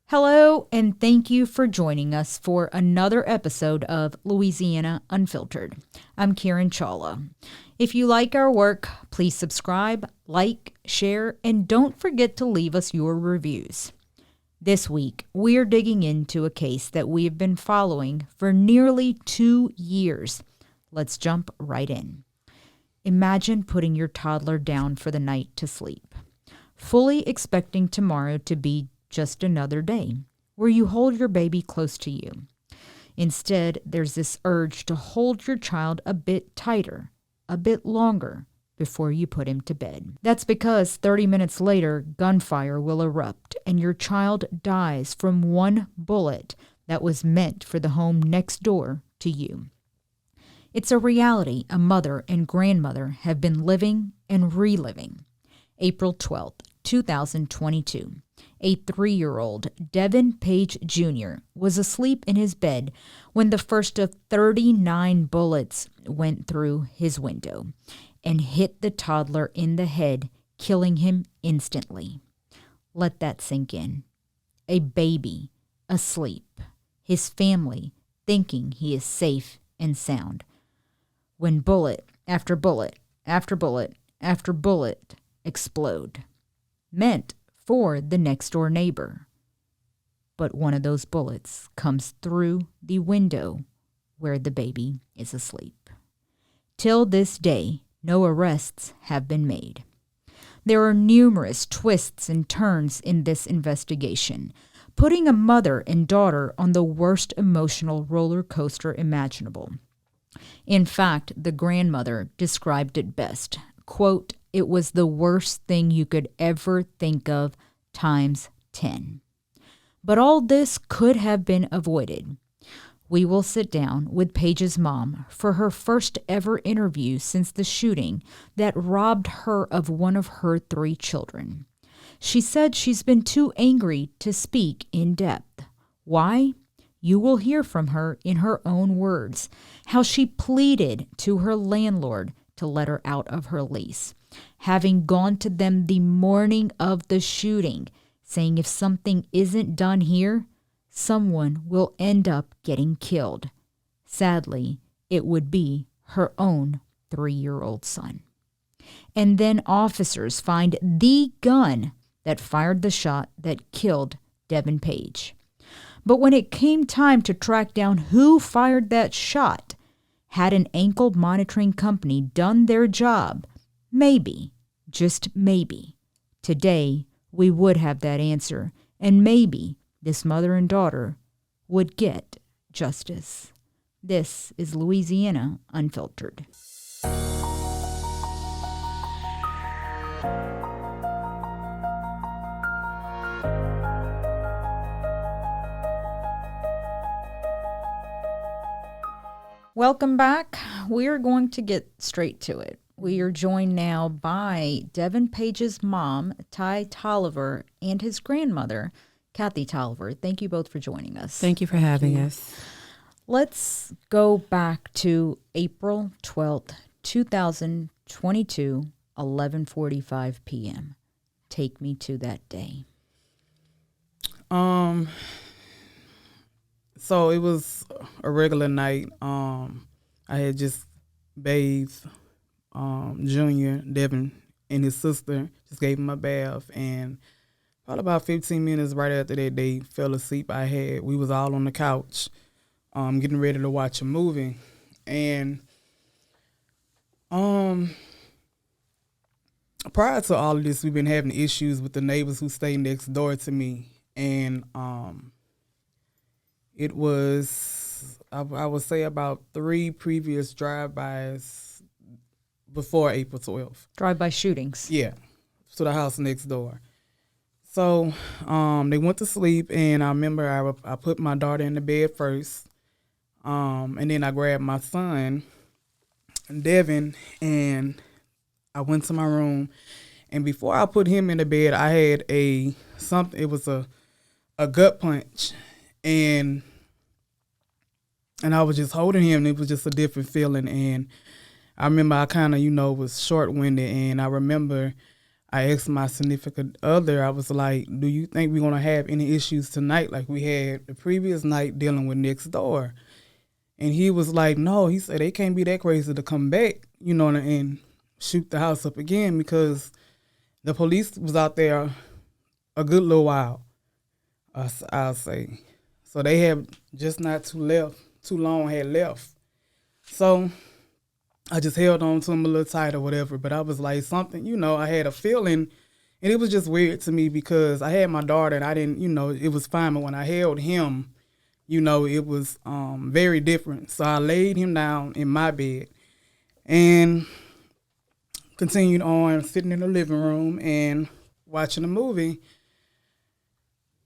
Hello, and thank you for joining us for another episode of Louisiana Unfiltered. I'm Kiran Chawla. If you like our work, please subscribe, like, share, and don't forget to leave us your reviews. This week, we're digging into a case that we have been following for nearly 2 years. Let's jump right in. Imagine putting your toddler down for the night to sleep, fully expecting tomorrow to be just another day where you hold your baby close to you. Instead, there's this urge to hold your child a bit tighter, a bit longer before you put him to bed. That's because 30 minutes later, gunfire will erupt and your child dies from one bullet that was meant for the home next door to you. It's a reality a mother and grandmother have been living and reliving. April 12th, 2022. A 3-year-old, Devin Page Jr., was asleep in his bed when the first of 39 bullets went through his window and hit the toddler in the head, killing him instantly. Let that sink in. A baby, asleep. His family thinking he is safe and sound. When bullet after bullet after bullet after bullet explode. Meant for the next door neighbor. But one of those bullets comes through the window where the baby is asleep. Till this day, no arrests have been made. There are numerous twists and turns in this investigation, putting a mother and daughter on the worst emotional roller coaster imaginable. In fact, the grandmother described it best. Quote, "It was the worst thing you could ever think of times 10. But all this could have been avoided. We will sit down with Paige's mom for her first ever interview since the shooting that robbed her of one of her 3 children. She said she's been too angry to speak in depth. Why? You will hear from her in her own words, how she pleaded to her landlord to let her out of her lease, having gone to them the morning of the shooting, saying if something isn't done here, someone will end up getting killed. Sadly, it would be her own 3-year-old son. And then officers find the gun that fired the shot that killed Devin Page. But when it came time to track down who fired that shot, had an ankle monitoring company done their job, maybe, just maybe, today we would have that answer, and maybe this mother and daughter would get justice. This is Louisiana Unfiltered. Welcome back. We are going to get straight to it. We are joined now by Devin Page's mom, Ty Tolliver, and his grandmother, Kathy Tolliver. Thank you both for joining us. Thank you for having us. Let's go back to April 12th, 2022, 11:45 p.m. Take me to that day. So it was a regular night. I had just bathed Junior, Devin, and his sister. Just gave him a bath, and probably about 15 minutes right after that, they fell asleep. We was all on the couch, getting ready to watch a movie, and prior to all of this, we've been having issues with the neighbors who stay next door to me, and it was, I would say, about 3 previous drive-bys before April 12th. Drive-by shootings. Yeah, to the house next door. So they went to sleep, and I remember I put my daughter in the bed first, and then I grabbed my son, Devin, and I went to my room. And before I put him in the bed, I had it was a gut punch. And And I was just holding him, and it was just a different feeling. And I remember I kind of, was short-winded, and I remember I asked my significant other, I was like, do you think we're going to have any issues tonight like we had the previous night dealing with next door? And he was like, no. He said they can't be that crazy to come back, and shoot the house up again, because the police was out there a good little while, I'll say. So they have just not too long had left. So I just held on to him a little tight or whatever. But I was like, something, I had a feeling, and it was just weird to me because I had my daughter and I didn't, it was fine. But when I held him, it was very different. So I laid him down in my bed and continued on sitting in the living room and watching a movie.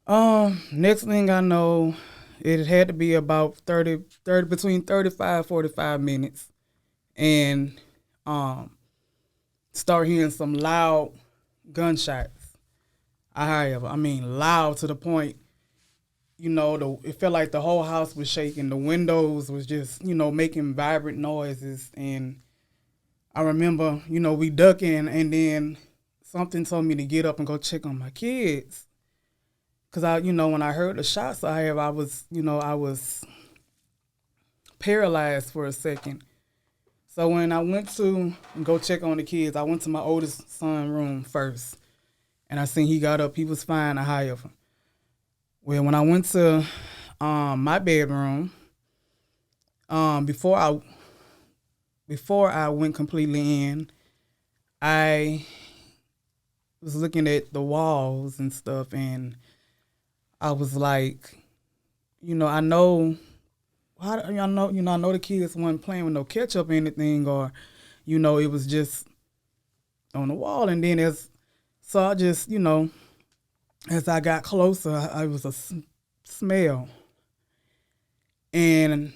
Next thing I know, it had to be about between 35, 45 minutes. And start hearing some loud gunshots. Loud to the point, it felt like the whole house was shaking. The windows was just, making vibrant noises. And I remember, we ducking, and then something told me to get up and go check on my kids. Because when I heard the shots I was paralyzed for a second. So when I went to go check on the kids, I went to my oldest son's room first. And I seen he got up, he was fine, however. Well, when I went to my bedroom, before I went completely in, I was looking at the walls and stuff, and I was like, I know the kids weren't playing with no ketchup or anything, or, it was just on the wall. And then so I just, as I got closer, I was a smell. And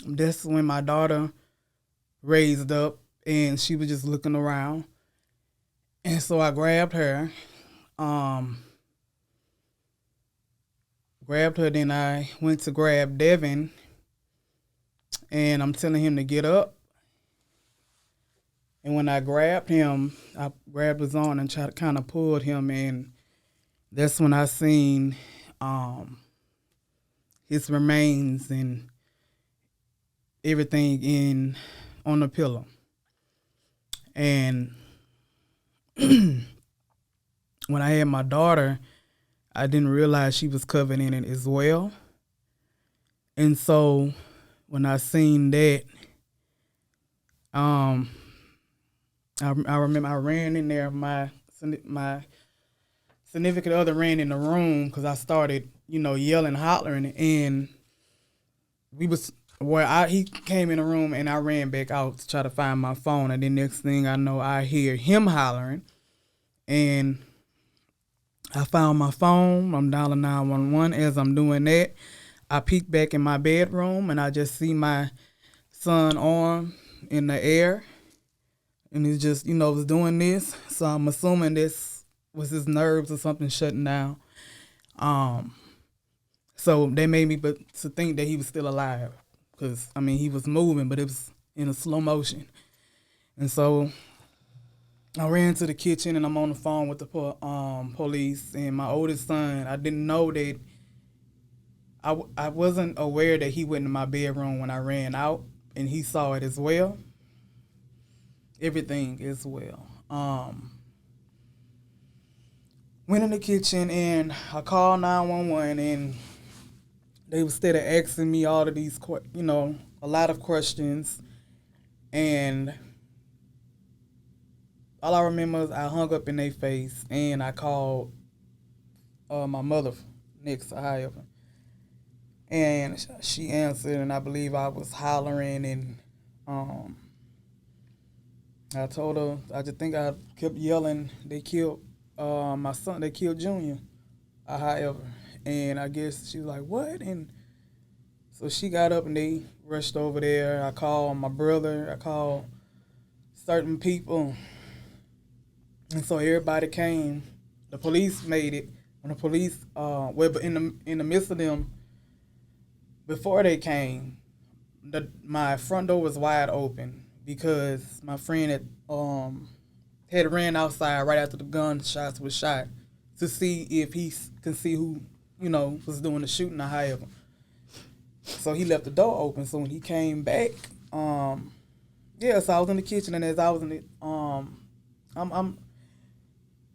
that's when my daughter raised up, and she was just looking around. And so I grabbed her. Then I went to grab Devin, and I'm telling him to get up. And when I grabbed him, I grabbed his arm and tried to kind of pull him, and that's when I seen his remains and everything on the pillow. And when I had my daughter, I didn't realize she was covered in it as well. And so when I seen that, I remember I ran in there. My significant other ran in the room because I started, yelling, hollering, and he came in the room, and I ran back out to try to find my phone. And then next thing I know, I hear him hollering, and I found my phone. I'm dialing 911. As I'm doing that, I peek back in my bedroom, and I just see my son's arm in the air. And he's just, was doing this. So I'm assuming this was his nerves or something shutting down. So they made me to think that he was still alive. Because, he was moving, but it was in a slow motion. And so I ran to the kitchen, and I'm on the phone with the police. And my oldest son, I didn't know that, I wasn't aware that he went in my bedroom when I ran out, and he saw it as well. Everything as well. Went in the kitchen, and I called 911, and they was still asking me all of these, a lot of questions. And all I remember is I hung up in their face, and I called my mother next to however. And she answered, and I believe I was hollering, and I told her, I just think I kept yelling, they killed my son, they killed Junior, however. And I guess she was like, what? And so she got up, and they rushed over there. I called my brother, I called certain people. And so everybody came. The police made it. When the police, but in the midst of them before they came, my front door was wide open because my friend had ran outside right after the gunshots was shot to see if he can see who, was doing the shooting or however. So he left the door open. So when he came back, so I was in the kitchen, and as I was in the, I'm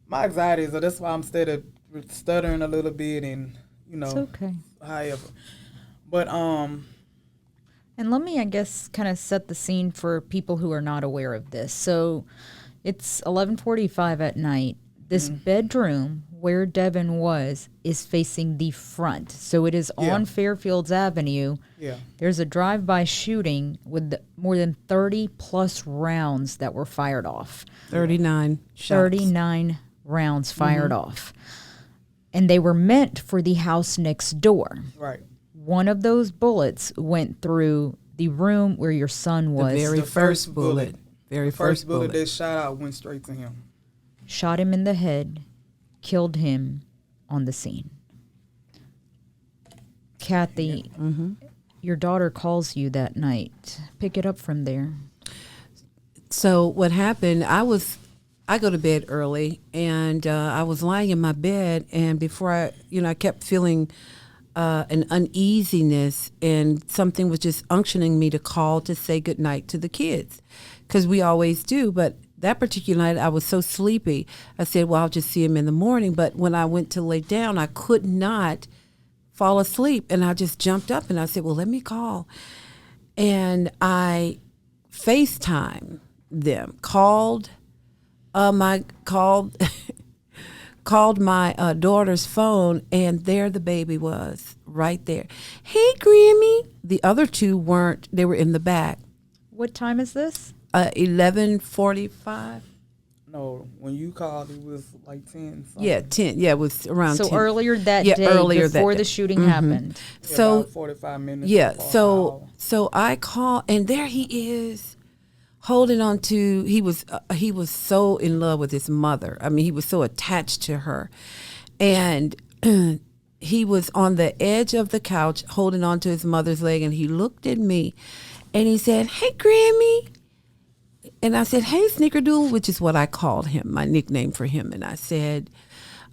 my anxiety is, so that's why I'm stuttering a little bit, and It's okay. however, but And let me, I guess, kind of set the scene for people who are not aware of this. So it's 11:45 at night. This bedroom where Devin was is facing the front. So it is on Fairfields Avenue. Yeah. There's a drive-by shooting with more than 30 plus rounds that were fired off. 39 shots. 39 rounds fired off. And they were meant for the house next door. Right. One of those bullets went through the room where your son was. The very first bullet. The first bullet that shot out went straight to him. Shot him in the head, killed him on the scene. Kathy, your daughter calls you that night. Pick it up from there. So what happened, I go to bed early, and I was lying in my bed, and before I kept feeling an uneasiness, and something was just unctioning me to call to say goodnight to the kids, because we always do. But that particular night, I was so sleepy, I said, well, I'll just see him in the morning. But when I went to lay down, I could not fall asleep, and I just jumped up, and I said, well, let me call. And I FaceTime them, called my daughter's phone, and there the baby was right there. Hey, Grammy. The other two weren't. They were in the back. What time is this? 11:45. No, when you called, it was like 10. Something. Yeah, 10. Yeah, it was around 10. So earlier that day, before the shooting happened. Yeah, so about 45 minutes. Yeah, before so I call, and there he is, holding on to. He was so in love with his mother. I mean, he was so attached to her, and he was on the edge of the couch, holding on to his mother's leg, and he looked at me, and he said, "Hey, Grammy." And I said, "Hey, Snickerdoodle," which is what I called him, my nickname for him. And I said,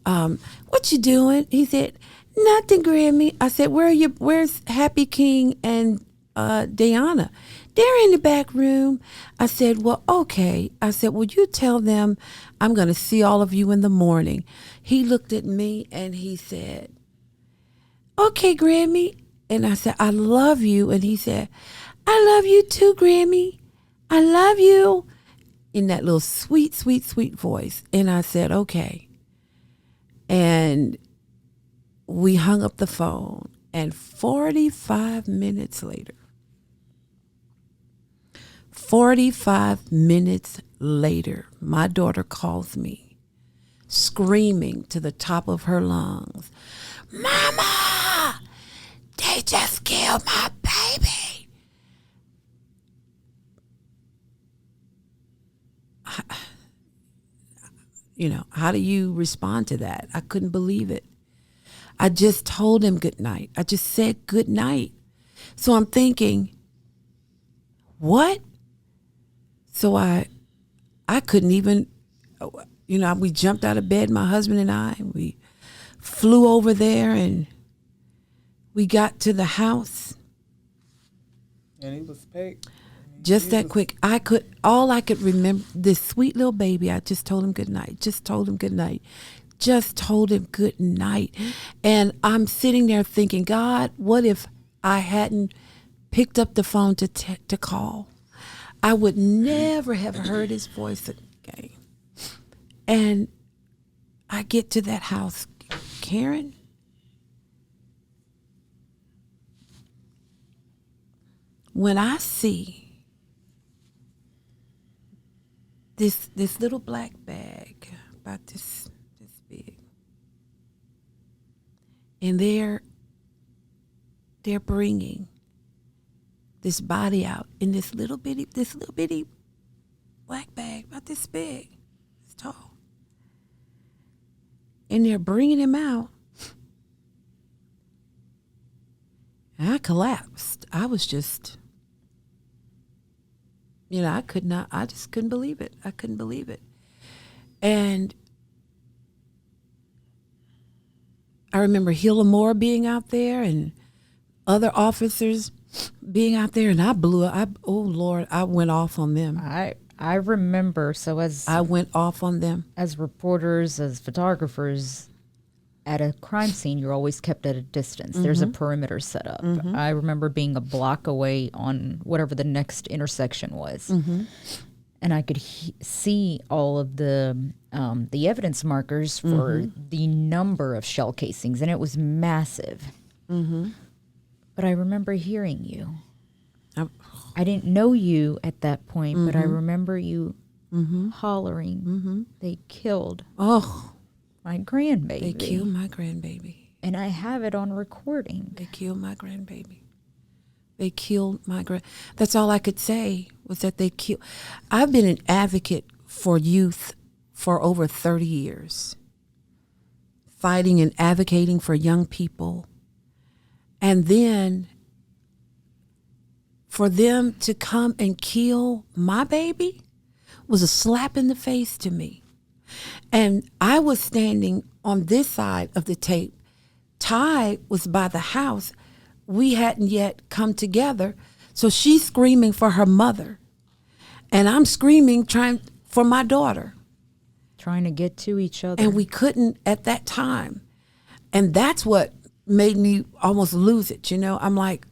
"What you doing?" He said, "Nothing, Grammy." I said, "Where's Happy King and Diana?" "They're in the back room." I said, "Well, okay." I said, "Will you tell them I'm going to see all of you in the morning?" He looked at me and he said, "Okay, Grammy." And I said, "I love you." And he said, "I love you too, Grammy. I love you," in that little sweet, sweet, sweet voice. And I said, "Okay." And we hung up the phone, and 45 minutes later, my daughter calls me, screaming to the top of her lungs, "Mama, they just killed my baby." How do you respond to that? I couldn't believe it. I just told him good night. I just said good night. So I'm thinking, what? So I couldn't even, we jumped out of bed, my husband and I, and we flew over there, and we got to the house. And it was packed. Just that quick. All I could remember, this sweet little baby, I just told him good night. Just told him good night. Just told him good night. And I'm sitting there thinking, God, what if I hadn't picked up the phone to call? I would never have heard his voice again. And I get to that house, Karen. When I see this little black bag about this big, and they're bringing this body out in this little bitty black bag about this big, it's tall, and they're bringing him out, And I collapsed. I was just, I just couldn't believe it. I couldn't believe it. And I remember Hilla Moore being out there and other officers being out there, and I went off on them. I remember, I went off on them. As reporters, as photographers, at a crime scene, you're always kept at a distance. There's a perimeter set up. I remember being a block away on whatever the next intersection was. And I could see all of the evidence markers for the number of shell casings, and it was massive. But I remember hearing you. I didn't know you at that point, but I remember you hollering, "They killed my grandbaby. They killed my grandbaby." And I have it on recording. They killed my grandbaby. They killed my That's all I could say was that they killed. I've been an advocate for youth for over 30 years, fighting and advocating for young people. And then for them to come and kill my baby was a slap in the face to me. And I was standing on this side of the tape. Ty was by the house. We hadn't yet come together. So she's screaming for her mother. And I'm screaming trying for my daughter. Trying to get to each other. And we couldn't at that time. And that's what made me almost lose it, I'm like,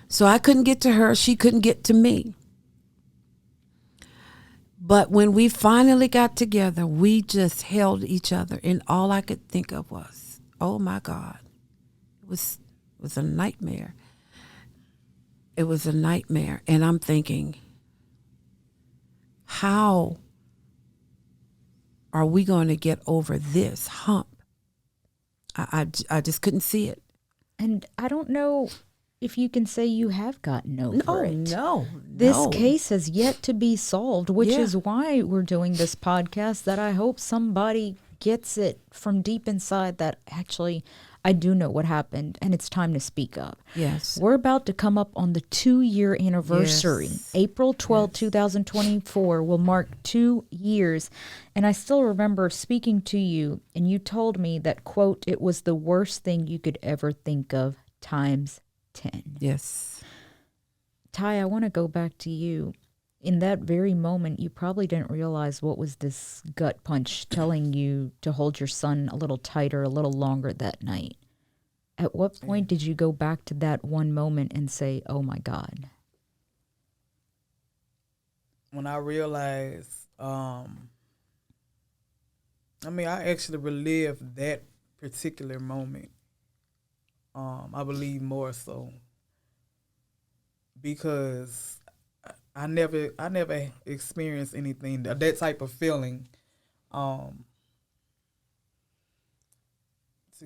so I couldn't get to her. She couldn't get to me. But when we finally got together, we just held each other. And all I could think of was, oh, my God. It was a nightmare. It was a nightmare. And I'm thinking, how are we going to get over this hump? I just couldn't see it. And I don't know if you can say you have gotten over it. No. This case has yet to be solved, which is why we're doing this podcast, that I hope somebody gets it from deep inside that actually I do know what happened and it's time to speak up. Yes. We're about to come up on the 2-year anniversary. Yes. April 12, 2024 will mark 2 years. And I still remember speaking to you and you told me that, quote, it was the worst thing you could ever think of times 10. Yes. Ty, I want to go back to you. In that very moment, you probably didn't realize what was this gut punch telling you to hold your son a little tighter, a little longer that night. At what point did you go back to that one moment and say, oh my God? When I realized, I actually relived that particular moment. I believe more so because I never experienced anything that type of feeling. To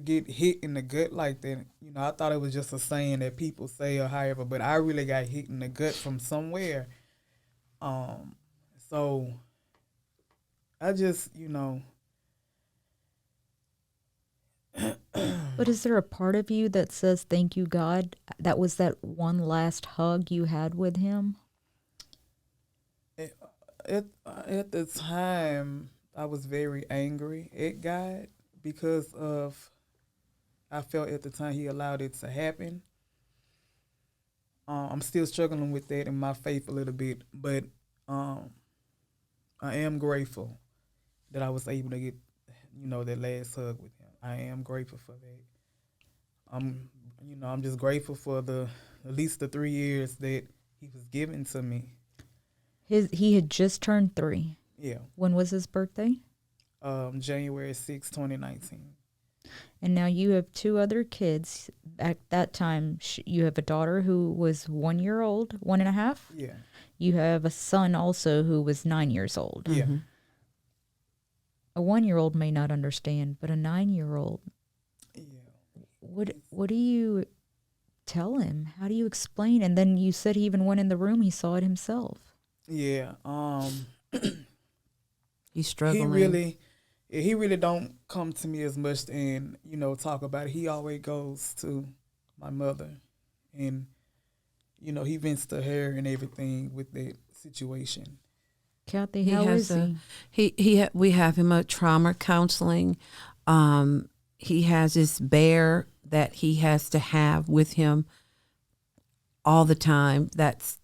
get hit in the gut like that, I thought it was just a saying that people say or however, but I really got hit in the gut from somewhere. So I just, But is there a part of you that says, thank you, God? That was that one last hug you had with him? At the time, I was very angry at God because I felt at the time he allowed it to happen. I'm still struggling with that in my faith a little bit, but I am grateful that I was able to get, that last hug with him. I am grateful for that. I'm just grateful for at least the 3 years that he was given to me. He had just turned 3. Yeah. When was his birthday? January 6, 2019. And now you have 2 other kids. At that time, you have a daughter who was 1 year old, 1.5. Yeah. You have a son also who was 9 years old. Yeah. Mm-hmm. A 1-year-old may not understand, but a 9-year-old. Yeah. What do you tell him? How do you explain? And then you said he even went in the room. He saw it himself. Yeah. He's struggling. He really don't come to me as much and talk about it. He always goes to my mother, and he vents to her and everything with that situation. Kathy, how is he? We have him at trauma counseling. He has this bear that he has to have with him all the time. That's,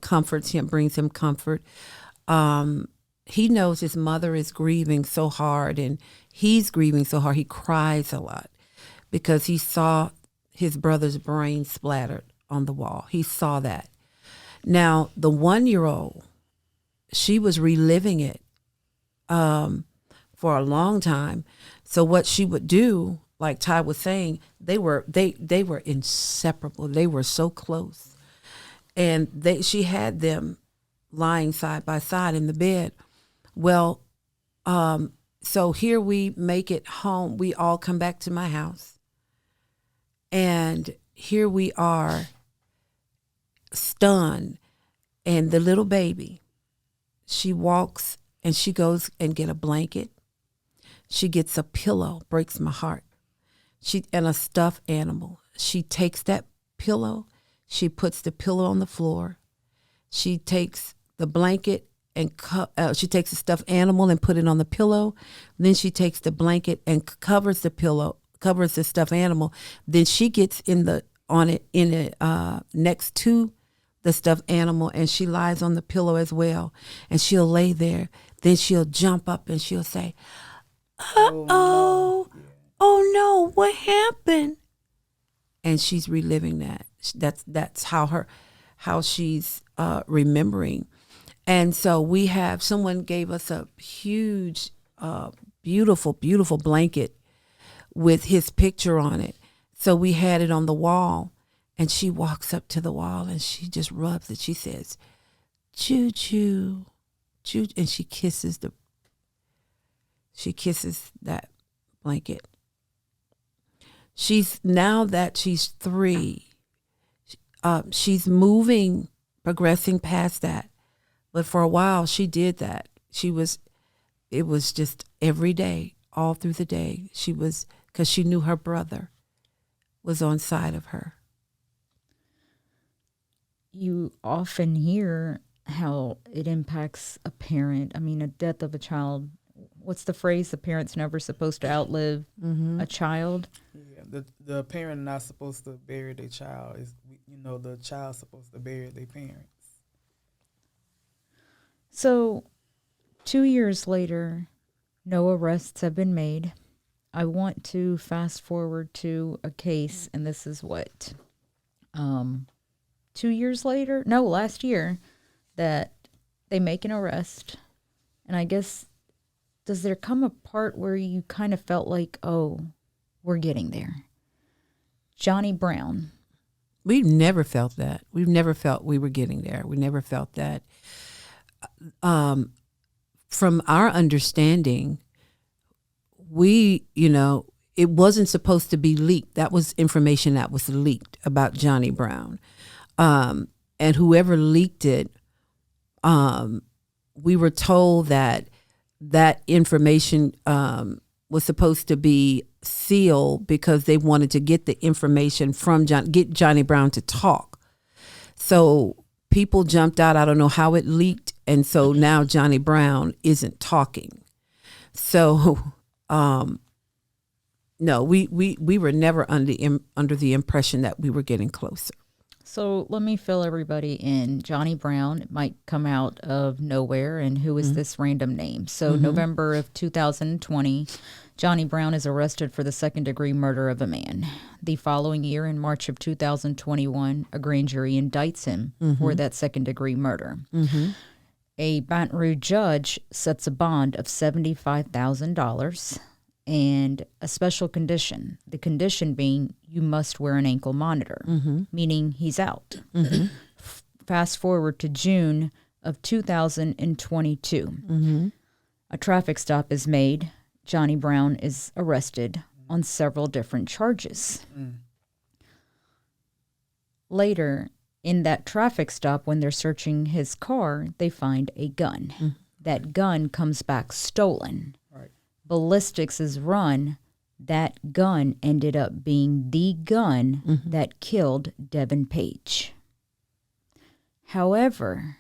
comforts him, brings him comfort. He knows his mother is grieving so hard, and he's grieving so hard. He cries a lot because he saw his brother's brain splattered on the wall. He saw that. Now, the 1-year-old, she was reliving it for a long time. So what she would do, like Ty was saying, they were inseparable. They were so close. And she had them lying side by side in the bed. Well, so here we make it home. We all come back to my house. And here we are, stunned. And the little baby, she walks and she goes and get a blanket. She gets a pillow, breaks my heart. And a stuffed animal. She takes that pillow, she puts the pillow on the floor. She takes the blanket and she takes the stuffed animal and put it on the pillow. Then she takes the blanket and covers the pillow, covers the stuffed animal. Then she gets next to the stuffed animal, and she lies on the pillow as well. And she'll lay there. Then she'll jump up and she'll say, "Uh-oh, oh no, what happened?" And she's reliving that. That's how she's remembering. And so someone gave us a huge, beautiful, beautiful blanket with his picture on it. So we had it on the wall. And she walks up to the wall and she just rubs it. She says, "Choo choo, choo," and she kisses that blanket. Now that she's 3, she's progressing past that. But for a while she did that. It was just every day, all through the day. Because she knew her brother was on side of her. You often hear how it impacts a parent. I mean, a death of a child. What's the phrase? The parent's never supposed to outlive a child. Yeah, the parent not supposed to bury their child. The child's supposed to bury their parents. So, 2 years later, no arrests have been made. I want to fast forward to a case, and this is what 2 years later? No, last year, that they make an arrest. And I guess, does there come a part where you kind of felt like, oh, we're getting there? Johnny Brown. We've never felt that. We've never felt we were getting there. We never felt that. From our understanding, it wasn't supposed to be leaked. That was information that was leaked about Johnny Brown. And whoever leaked it, we were told that information was supposed to be sealed because they wanted to get the information from get Johnny Brown to talk. So people jumped out. I don't know how it leaked. And so now Johnny Brown isn't talking. So, no, we were never under the impression that we were getting closer. So let me fill everybody in. Johnny Brown might come out of nowhere, and who is this random name? So November of 2020, Johnny Brown is arrested for the second-degree murder of a man. The following year, in March of 2021, a grand jury indicts him for that second-degree murder. A Baton Rouge judge sets a bond of $75,000 and a special condition. The condition being you must wear an ankle monitor, meaning he's out. Fast forward to June of 2022. A traffic stop is made. Johnny Brown is arrested on several different charges. Later, in that traffic stop, when they're searching his car, they find a gun. That gun comes back stolen. Ballistics is run. that gun ended up being the gun that killed Devin Page. However,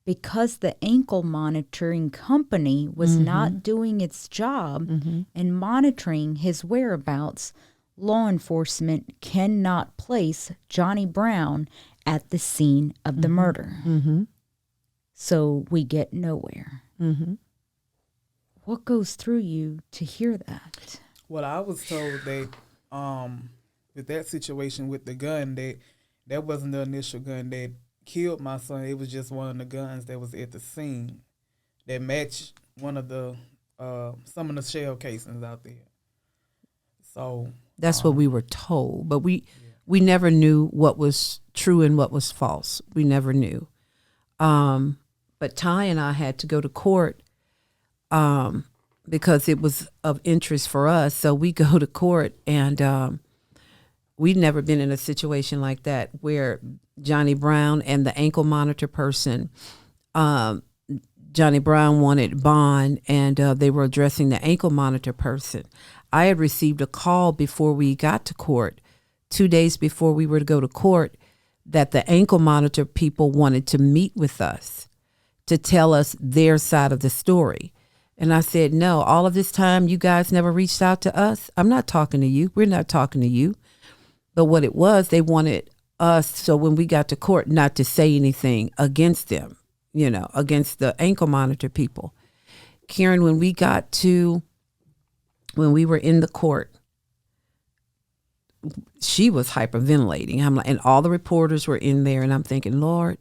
because the ankle monitoring company was not doing its job in monitoring his whereabouts, law enforcement cannot place Johnny Brown at the scene of the murder. So we get nowhere. What goes through you to hear that? Well, I was told that with that situation with the gun, that wasn't the initial gun that killed my son. It was just one of the guns that was at the scene that matched one of the some of the shell casings out there. So that's what we were told, but we never knew what was true and what was false. We never knew. But Ty and I had to go to court because it was of interest for us. So we go to court, and we'd never been in a situation like that where Johnny Brown and the ankle monitor person, Johnny Brown wanted bond, and they were addressing the ankle monitor person. I had received a call before we got to court, 2 days before we were to go to court, that the ankle monitor people wanted to meet with us to tell us their side of the story. And I said, no, all of this time you guys never reached out to us. I'm not talking to you. We're not talking to you. But what it was, they wanted us, so when we got to court, not to say anything against them, against the ankle monitor people. Kiran, when we were in the court, she was hyperventilating. I'm like, and all the reporters were in there, and I'm thinking, Lord.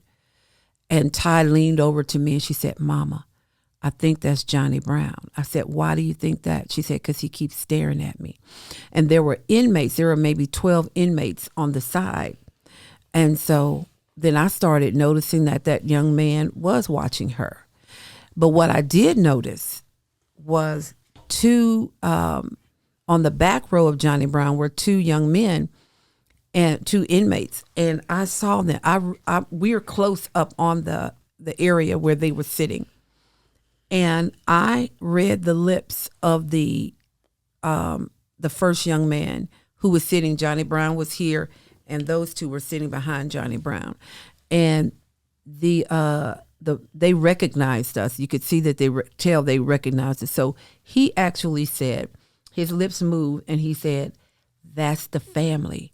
And Ty leaned over to me and she said, Mama, I think that's Johnny Brown. I said, why do you think that? She said, because he keeps staring at me. And there were inmates. There were maybe 12 inmates on the side. And so then I started noticing that young man was watching her. But what I did notice was two, on the back row of Johnny Brown were two young men and two inmates. And I saw them. We were close up on the area where they were sitting. And I read the lips of the first young man who was sitting. Johnny Brown was here, and those two were sitting behind Johnny Brown. And they recognized us. You could see that they recognized us. So he actually said, his lips moved, and he said, that's the family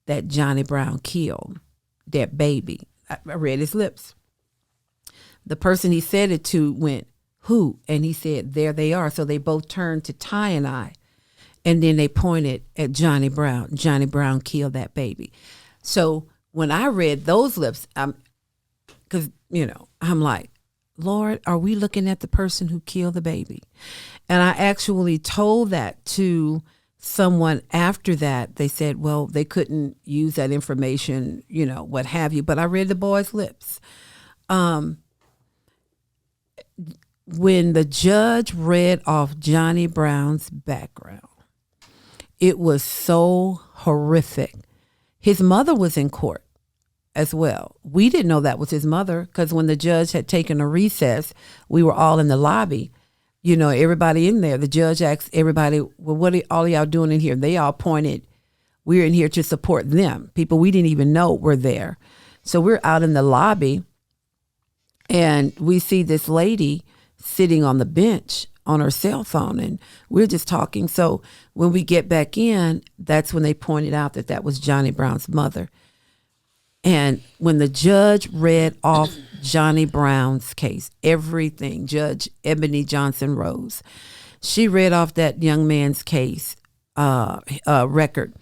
that Johnny Brown killed, that baby. I read his lips. The person he said it to went, who? And he said, there they are. So they both turned to Ty and I, and then they pointed at Johnny Brown. Johnny Brown killed that baby. So when I read those lips, I'm like, Lord, are we looking at the person who killed the baby? And I actually told that to someone after that. They said, well, they couldn't use that information, what have you. But I read the boy's lips. When the judge read off Johnny Brown's background, it was so horrific. His mother was in court as well. We didn't know that was his mother because when the judge had taken a recess, we were all in the lobby. Everybody in there. The judge asked everybody, well, what are all y'all doing in here? They all pointed, we're in here to support them. People we didn't even know were there. So we're out in the lobby, and we see this lady sitting on the bench on her cell phone, and we're just talking. So when we get back in, that's when they pointed out that was Johnny Brown's mother. And when the judge read off Johnny Brown's case, everything, Judge Ebony Johnson Rose, she read off that young man's case record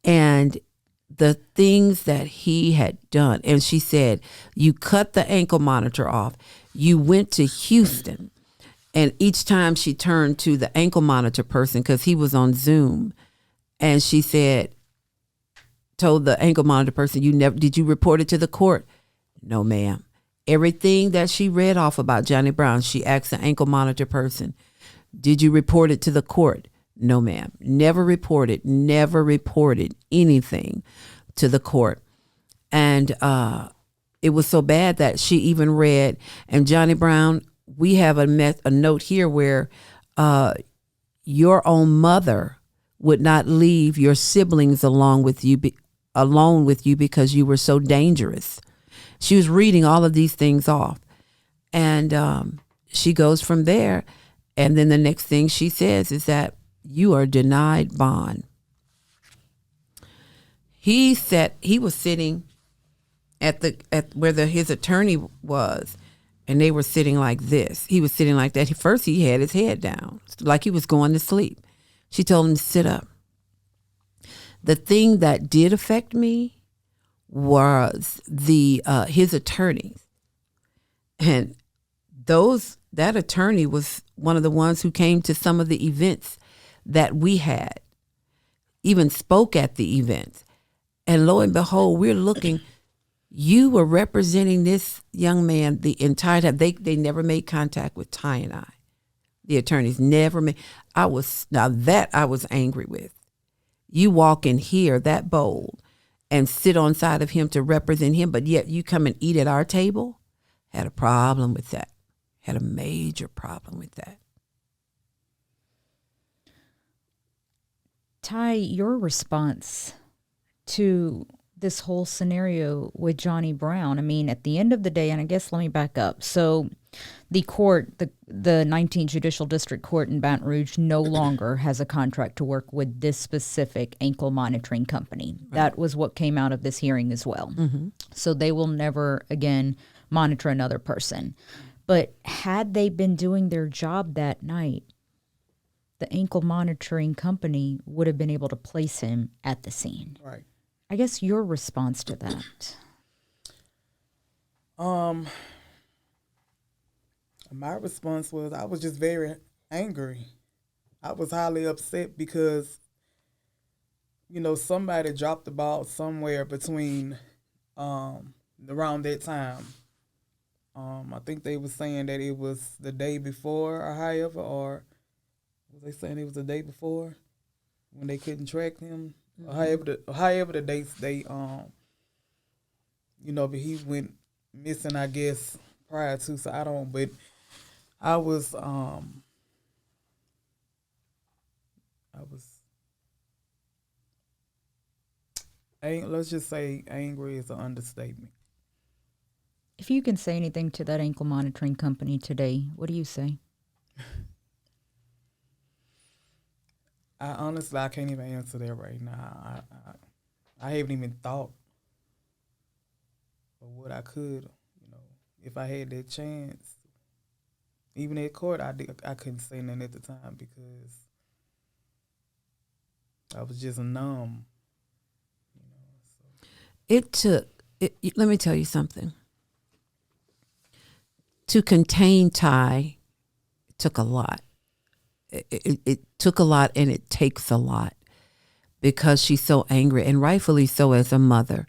and the things that he had done. And she said, you cut the ankle monitor off. You went to Houston. And each time she turned to the ankle monitor person, because he was on Zoom, and she told the ankle monitor person, did you report it to the court? No, ma'am. Everything that she read off about Johnny Brown, she asked the ankle monitor person, did you report it to the court? No, ma'am. Never reported anything to the court. And it was so bad that she even read, and Johnny Brown, we have a note here where your own mother would not leave your siblings alone with you because you were so dangerous. She was reading all of these things off. And she goes from there. And then the next thing she says is that you are denied bond. He was sitting at where his attorney was, and they were sitting like this. He was sitting like that. First, he had his head down, like he was going to sleep. She told him to sit up. The thing that did affect me was his attorneys, and that attorney was one of the ones who came to some of the events that we had, even spoke at the events. And lo and behold, we're looking. You were representing this young man the entire time. They never made contact with Ty and I. The attorneys never made. I was angry with. You walk in here that bold and sit on side of him to represent him, but yet you come and eat at our table. Had a problem with that. Had a major problem with that. Ty, your response to this whole scenario with Johnny Brown, I mean, at the end of the day, and I guess let me back up. So the court, the 19th Judicial District Court in Baton Rouge no longer has a contract to work with this specific ankle monitoring company. Right. That was what came out of this hearing as well. Mm-hmm. So they will never again monitor another person. But had they been doing their job that night, the ankle monitoring company would have been able to place him at the scene. Right. I guess your response to that. My response was I was just very angry. I was highly upset because, somebody dropped the ball somewhere between around that time. I think they were saying that it was the day before or however, or was they saying it was the day before when they couldn't track him? Mm-hmm. However the dates they but he went missing, I guess, prior to, so I don't, but I was let's just say angry is an understatement. If you can say anything to that ankle monitoring company today, what do you say? I can't even answer that right now. I haven't even thought of what I could, if I had that chance. Even at court, I couldn't say nothing at the time because I was just numb. So. Let me tell you something. To contain Ty took a lot. It took a lot, and it takes a lot because she's so angry, and rightfully so as a mother.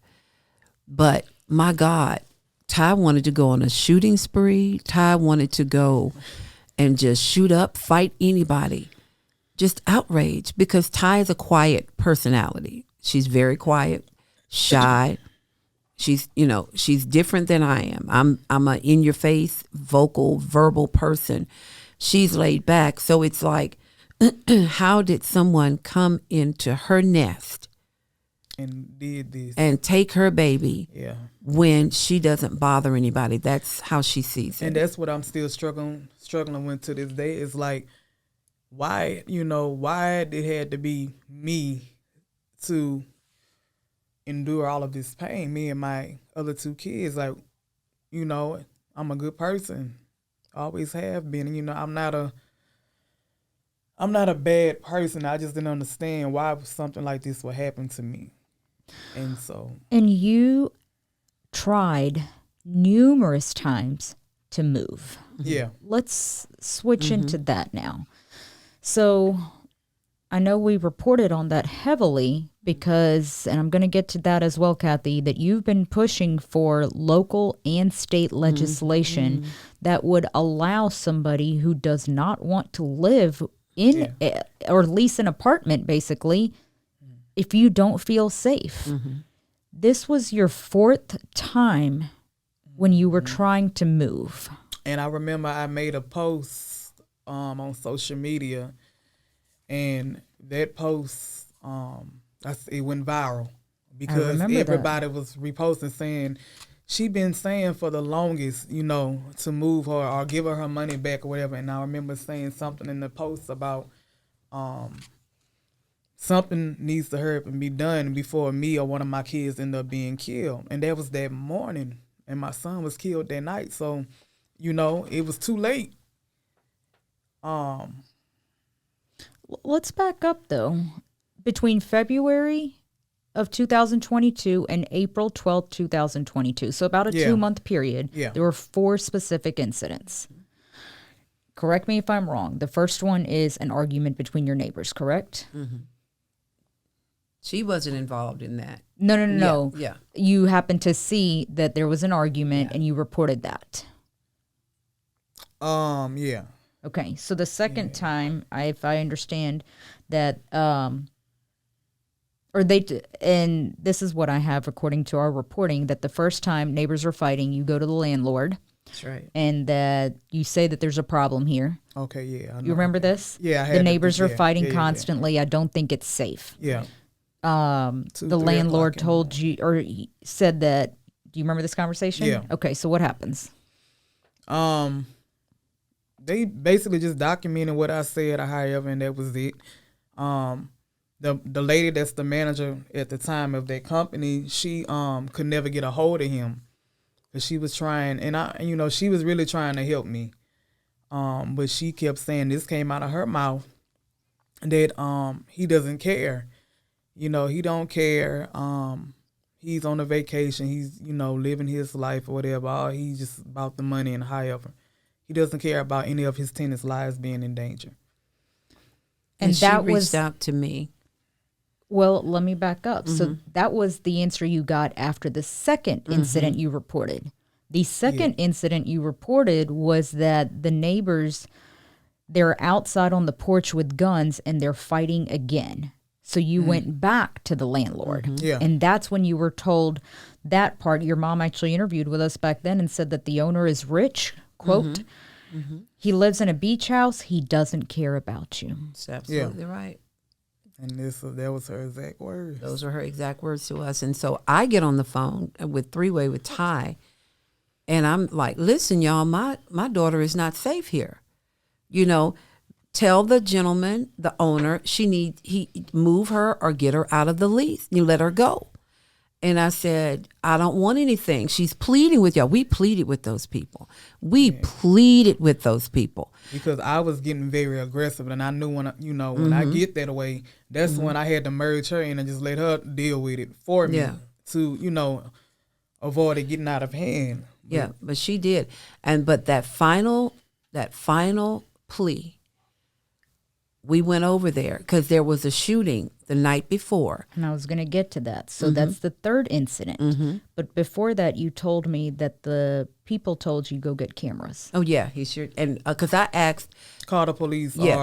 But my God, Ty wanted to go on a shooting spree. Ty wanted to go and just shoot up, fight anybody. Just outrage, because Ty is a quiet personality. She's very quiet, shy. She's different than I am. I'm a in-your-face, vocal, verbal person. She's laid back. So it's like, how did someone come into her nest and did this and take her baby when she doesn't bother anybody? That's how she sees it. And that's what I'm still struggling with to this day. It's like, why it had to be me to endure all of this pain, me and my other two kids. Like, I'm a good person. Always have been. I'm not a bad person. I just didn't understand why something like this would happen to me. And you tried numerous times to move. Yeah. Let's switch into that now. So I know we reported on that heavily because, and I'm going to get to that as well, Kathy, that you've been pushing for local and state legislation that would allow somebody who does not want to live in or lease an apartment, basically, if you don't feel safe. Mm-hmm. This was your fourth time when you were trying to move. And I remember I made a post on social media, and that post, it went viral because remember everybody was reposting saying she been saying for the longest, to move her or give her money back or whatever. And I remember saying something in the post about something needs to hurry up and be done before me or one of my kids end up being killed. And that was that morning, and my son was killed that night. So, it was too late. Let's back up, though. Between February of 2022 and April 12th, 2022, so about a 2-month period, there were 4 specific incidents. Correct me if I'm wrong. The first one is an argument between your neighbors, correct? Mm-hmm. She wasn't involved in that. No. Yeah. You happened to see that there was an argument and you reported that. Yeah. Okay, so the time, if I understand that, and this is what I have according to our reporting, that the first time neighbors are fighting, you go to the landlord. That's right. And that you say that there's a problem here. Okay, yeah. You remember this? Yeah, I had the neighbors are fighting constantly. Yeah. I don't think it's safe. Yeah. The landlord told you, or he said that. Do you remember this conversation? Yeah. Okay, so what happens? They basically just documented what I said or however, and that was it. The lady that's the manager at the time of that company, she could never get a hold of him, because she was trying, and she was really trying to help me, but she kept saying, this came out of her mouth, that he doesn't care. He don't care. He's on a vacation. He's living his life or whatever. He's just about the money and however. He doesn't care about any of his tenants' lives being in danger. And that she reached out to me. Well, let me back up. Mm-hmm. So that was the answer you got after the second incident you reported. The second incident you reported was that the neighbors, they're outside on the porch with guns and they're fighting again. So you went back to the landlord. Mm-hmm. Yeah. And that's when you were told that part. Your mom actually interviewed with us back then and said that the owner is rich. Quote, he lives in a beach house. He doesn't care about you. That's absolutely right. And that was her exact words. Those were her exact words to us. And so I get on the phone with three-way with Ty, and I'm like, listen, y'all, my daughter is not safe here. Tell the gentleman, the owner, he move her or get her out of the lease. You let her go. And I said, I don't want anything. She's pleading with y'all. We pleaded with those people. Pleaded with those people. Because I was getting very aggressive, and I knew when I get that way, that's when I had to merge her in and just let her deal with it for me to, avoid it getting out of hand. But she did. But that final plea, we went over there because there was a shooting the night before. And I was going to get to that. So that's the third incident. Mm-hmm. But before that, you told me that the people told you go get cameras. Oh, yeah, he sure. And because I asked. Call the police get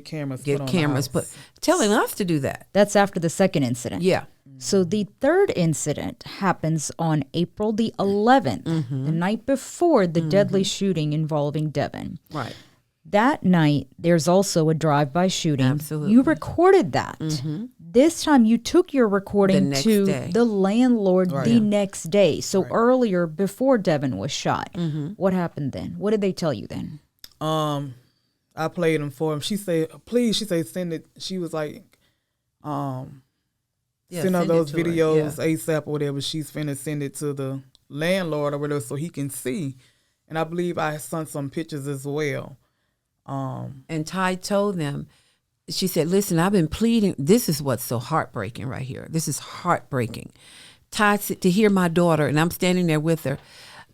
cameras get put cameras put. Telling us to do that. That's after the second incident. Yeah. So the third incident happens on April the 11th, the night before the deadly shooting involving Devin. Right. That night, there's also a drive-by shooting. Absolutely. You recorded that. This time, you took your recording to day. the landlord the next day. So earlier, before Devin was shot, what happened then? What did they tell you then? I played them for him. She said, please, send it. She was like, send her those videos ASAP or whatever. She's finna send it to the landlord or whatever so he can see. And I believe I sent some pictures as well. And Ty told them, she said, listen, I've been pleading. This is what's so heartbreaking right here. This is heartbreaking. Ty said, to hear my daughter, and I'm standing there with her,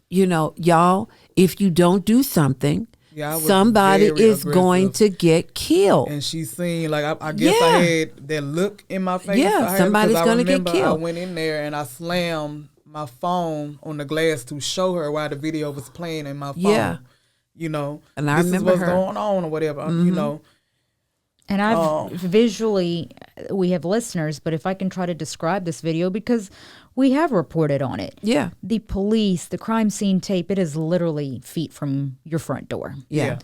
y'all, if you don't do something, somebody is going to get killed. And she seen, like, I guess I had that look in my face. Yeah, somebody's going to get killed. I went in there and I slammed my phone on the glass to show her while the video was playing in my phone. Yeah. And I this remember is what's her going on or whatever, And I've visually, we have listeners, but if I can try to describe this video, because we have reported on it. Yeah. The police, the crime scene tape, it is literally feet from your front door. Yeah.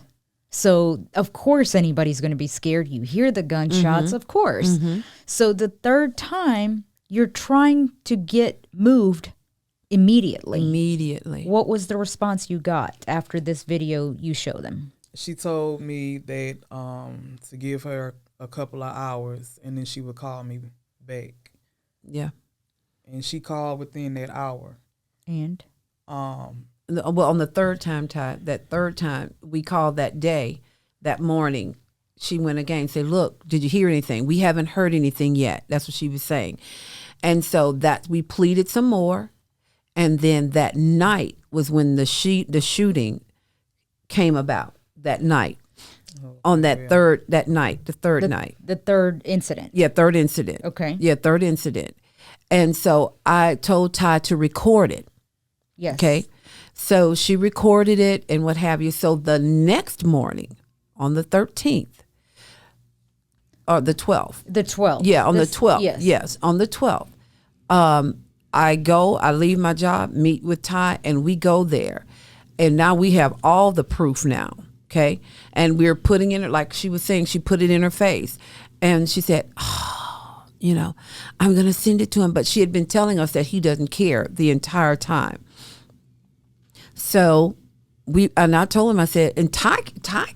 So, of course, anybody's going to be scared. You hear the gunshots, of course. So, the third time, you're trying to get moved immediately. Immediately. What was the response you got after this video you show them? She told me that to give her a couple of hours, and then she would call me back. Yeah. And she called within that hour. And? Well, on the third time, that third time, we called that day, that morning, she went again and said, look, did you hear anything? We haven't heard anything yet. That's what she was saying. And so that we pleaded some more. And then that night was when the shooting came about that night. On that third night. The third incident. Yeah, third incident. Okay. Yeah, third incident. And so I told Ty to record it. Yes. Okay. So she recorded it and what have you. So the next morning on the 13th or the 12th. The 12th. Yeah, on the 12th. Yes. Yes, on the 12th. I leave my job, meet with Ty, and we go there. And now we have all the proof now. Okay. And we're putting in it, like she was saying, she put it in her face. And she said, I'm going to send it to him. But she had been telling us that he doesn't care the entire time. So I told him, I said, and Ty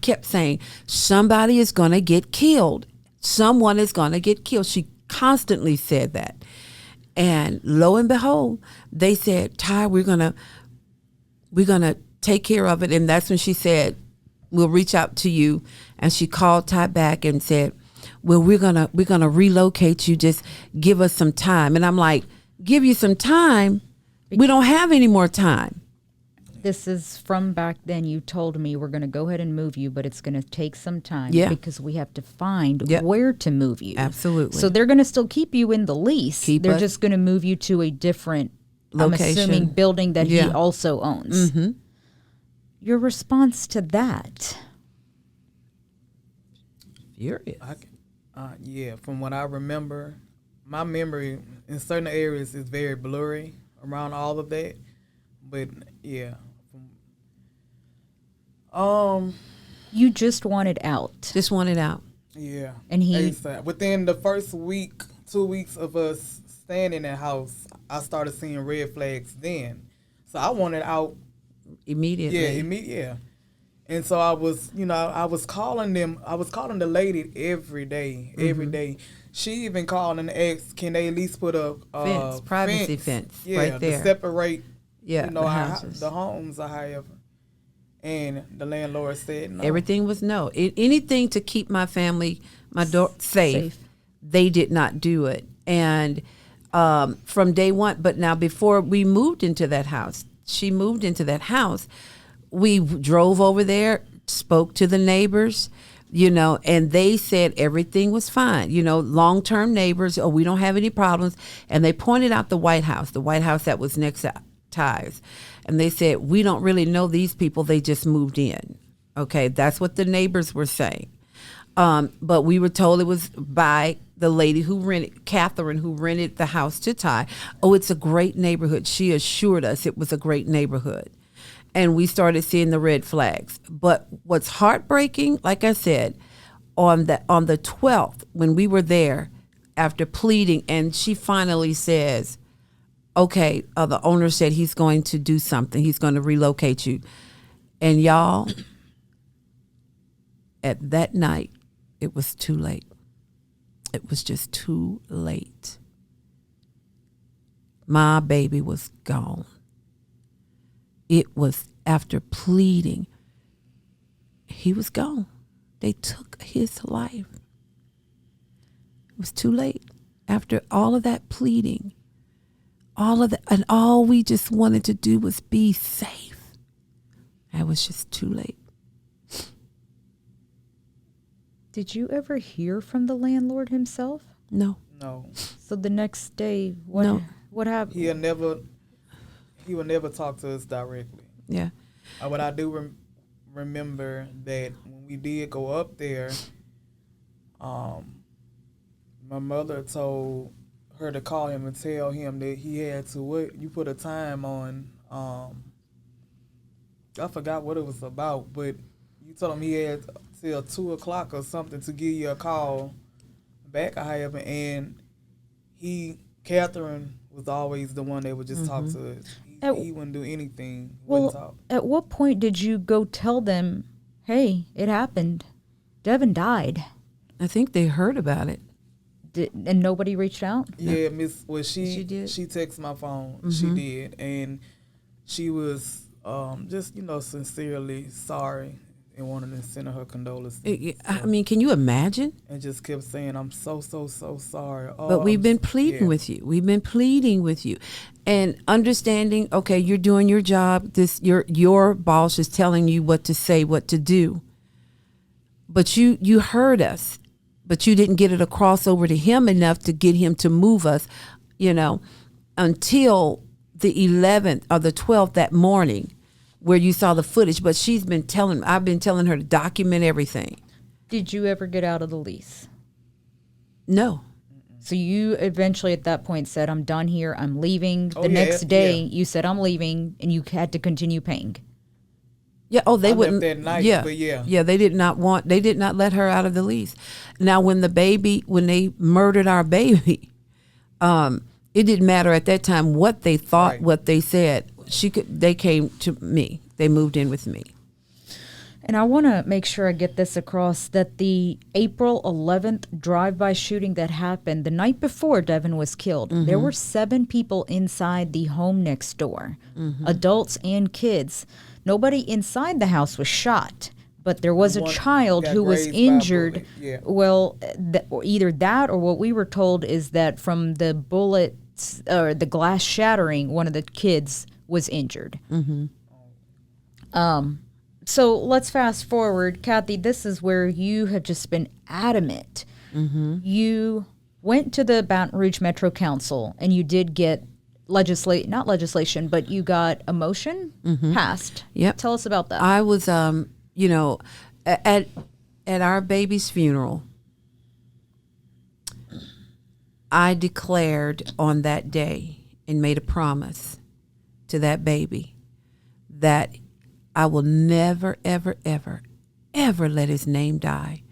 kept saying, somebody is going to get killed. Someone is going to get killed. She constantly said that. And lo and behold, they said, Ty, we're going to take care of it. And that's when she said, we'll reach out to you. And she called Ty back and said, well, we're gonna relocate you. Just give us some time. And I'm like, give you some time? We don't have any more time. This is from back then. You told me we're going to go ahead and move you, but it's going to take some time because we have to find where to move you. Absolutely. So they're going to still keep you in the lease. They're just going to move you to a different location. I'm assuming building that he also owns. Mm-hmm. Your response to that? Furious. From what I remember, my memory in certain areas is very blurry around all of that. But yeah. You just wanted out. Just wanted out. Yeah. And within the first week, 2 weeks of us staying in that house, I started seeing red flags then. So I wanted out immediately. Yeah. And so I was calling them. I was calling the lady every day. She even called and asked, can they at least put a privacy fence right there to separate the homes or however. And the landlord said no. Everything was no. Anything to keep my family, safe. They did not do it. And from day one, but now before we moved into that house, she moved into that house, we drove over there, spoke to the neighbors, and they said everything was fine. Long-term neighbors, we don't have any problems. And they pointed out the White House that was next to Ty's. And they said, we don't really know these people. They just moved in. Okay, that's what the neighbors were saying. But we were told it was by the lady Catherine, who rented the house to Ty. Oh, it's a great neighborhood. She assured us it was a great neighborhood. And we started seeing the red flags. But what's heartbreaking, like I said, on the 12th, when we were there, after pleading, and she finally says, okay, the owner said he's going to do something. He's going to relocate you. And y'all, at that night, it was too late. It was just too late. My baby was gone. It was after pleading. He was gone. They took his life. It was too late. After all of that pleading, all of that, and all we just wanted to do was be safe. It was just too late. Did you ever hear from the landlord himself? No. So the next day, what happened? He would never talk to us directly. Yeah. But I do remember that when we did go up there, my mother told her to call him and tell him that he had to you put a time on. I forgot what it was about, but You told him he had till 2:00 or something to give you a call back. I have, and Catherine was always the one that would just talk to us. He wouldn't do anything. Wouldn't talk. At what point did you go tell them, hey, it happened? Devin died. I think they heard about it. And nobody reached out? Yeah, she did? She texted my phone. She did. And she was just, sincerely sorry and wanted to send her condolences. I mean, can you imagine? And just kept saying, I'm so sorry. Oh, but we've been pleading with you. We've been pleading with you. And understanding, okay, you're doing your job. Your boss is telling you what to say, what to do. But you heard us. But you didn't get it across over to him enough to get him to move us, until the 11th or the 12th that morning where you saw the footage. But I've been telling her to document everything. Did you ever get out of the lease? No. So you eventually at that point said, I'm done here, I'm leaving. The next day you said, I'm leaving, and you had to continue paying. Yeah. Oh, they wouldn't. That night, yeah. But yeah. Yeah. They did not let her out of the lease. Now, when they murdered our baby, it didn't matter at that time what they thought, right. What they said. They came to me. They moved in with me. And I want to make sure I get this across that the April 11th drive-by shooting that happened the night before Devin was killed, there were 7 people inside the home next door, adults and kids. Nobody inside the house was shot, but there was a child who was injured. Yeah. Well, either that or what we were told is that from the bullets or the glass shattering, one of the kids was injured. So let's fast forward. Kathy, this is where you have just been adamant. You went to the Baton Rouge Metro Council and you did get not legislation, but you got a motion passed. Yep. Tell us about that. I was, at our baby's funeral, I declared on that day and made a promise to that baby that I will never, ever, ever, ever let his name die.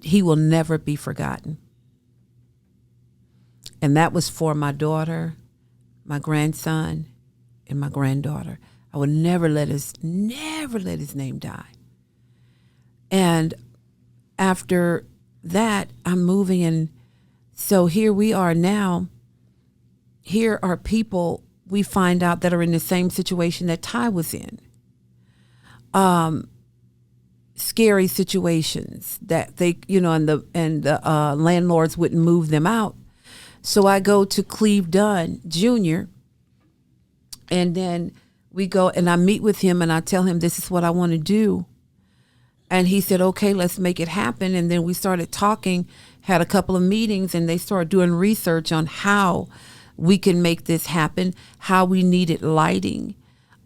He will never be forgotten. And that was for my daughter, my grandson, and my granddaughter. I would never let his name die. And after that, I'm moving, and so here we are now. Here are people we find out that are in the same situation that Ty was in. Scary situations that they, and the landlords wouldn't move them out. So I go to Cleve Dunn Jr. and then we go and I meet with him and I tell him this is what I want to do. And he said, okay, let's make it happen. And then we started talking, had a couple of meetings, and they started doing research on how we can make this happen, how we needed lighting,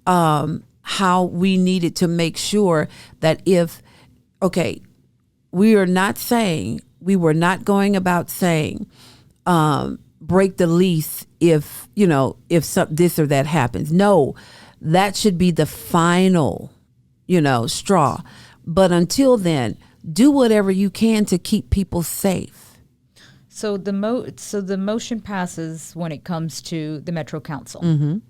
how we needed to make sure that we were not going about saying, break the lease if this or that happens. No, that should be the final, straw. But until then, do whatever you can to keep people safe. So the motion passes when it comes to the Metro Council.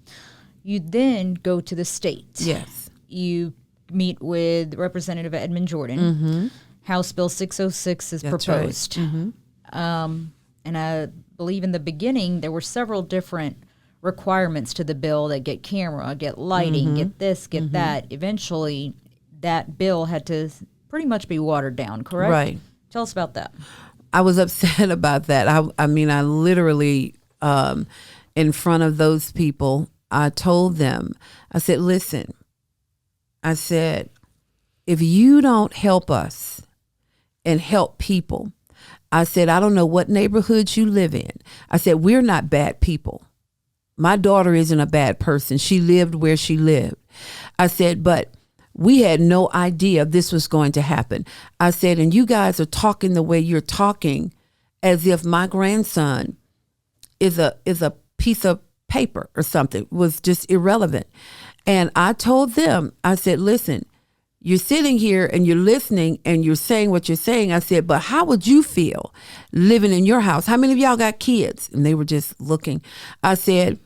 You then go to the state. Yes. You meet with Representative Edmund Jordan. House Bill 606 is proposed. Right. And I believe in the beginning there were several different requirements to the bill that get camera, get lighting, get this, get that. Eventually, that bill had to pretty much be watered down, correct? Right. Tell us about that. I was upset about that. I literally, in front of those people, I told them, I said, listen, I said, if you don't help us and help people, I said, I don't know what neighborhoods you live in. I said, we're not bad people. My daughter isn't a bad person. She lived where she lived. I said, but we had no idea this was going to happen. I said, and you guys are talking the way you're talking as if my grandson is a piece of paper or something, was just irrelevant. And I told them, I said, listen, you're sitting here and you're listening and you're saying what you're saying. I said, but how would you feel living in your house? How many of y'all got kids? And they were just looking. I said,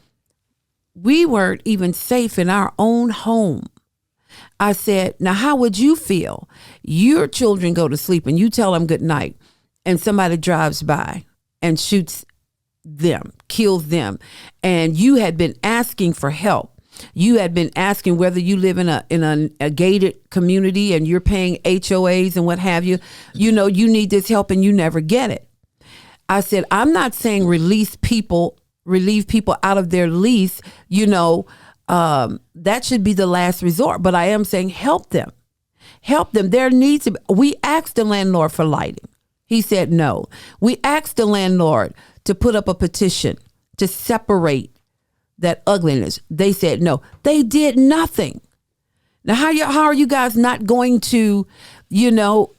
we weren't even safe in our own home. I said, now how would you feel? Your children go to sleep and you tell them good night and somebody drives by and shoots them, kills them. And you had been asking for help. You had been asking whether you live in a gated community and you're paying HOAs and what have you. You know, you need this help and you never get it. I said, I'm not saying relieve people out of their lease, that should be the last resort. But I am saying help them. Help them. There needs to be. We asked the landlord for lighting. He said no. We asked the landlord to put up a petition to separate that ugliness. They said no. They did nothing. Now, how are you guys not going to,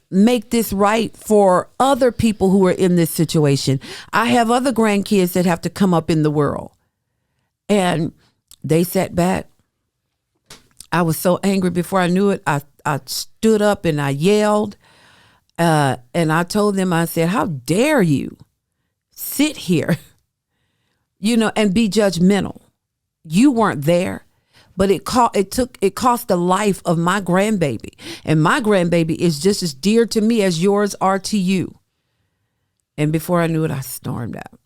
make this right for other people who are in this situation? I have other grandkids that have to come up in the world. And they sat back. I was so angry before I knew it. I stood up and I yelled. And I told them, I said, how dare you sit here, and be judgmental. You weren't there, but it cost the life of my grandbaby. And my grandbaby is just as dear to me as yours are to you. And before I knew it, I stormed out.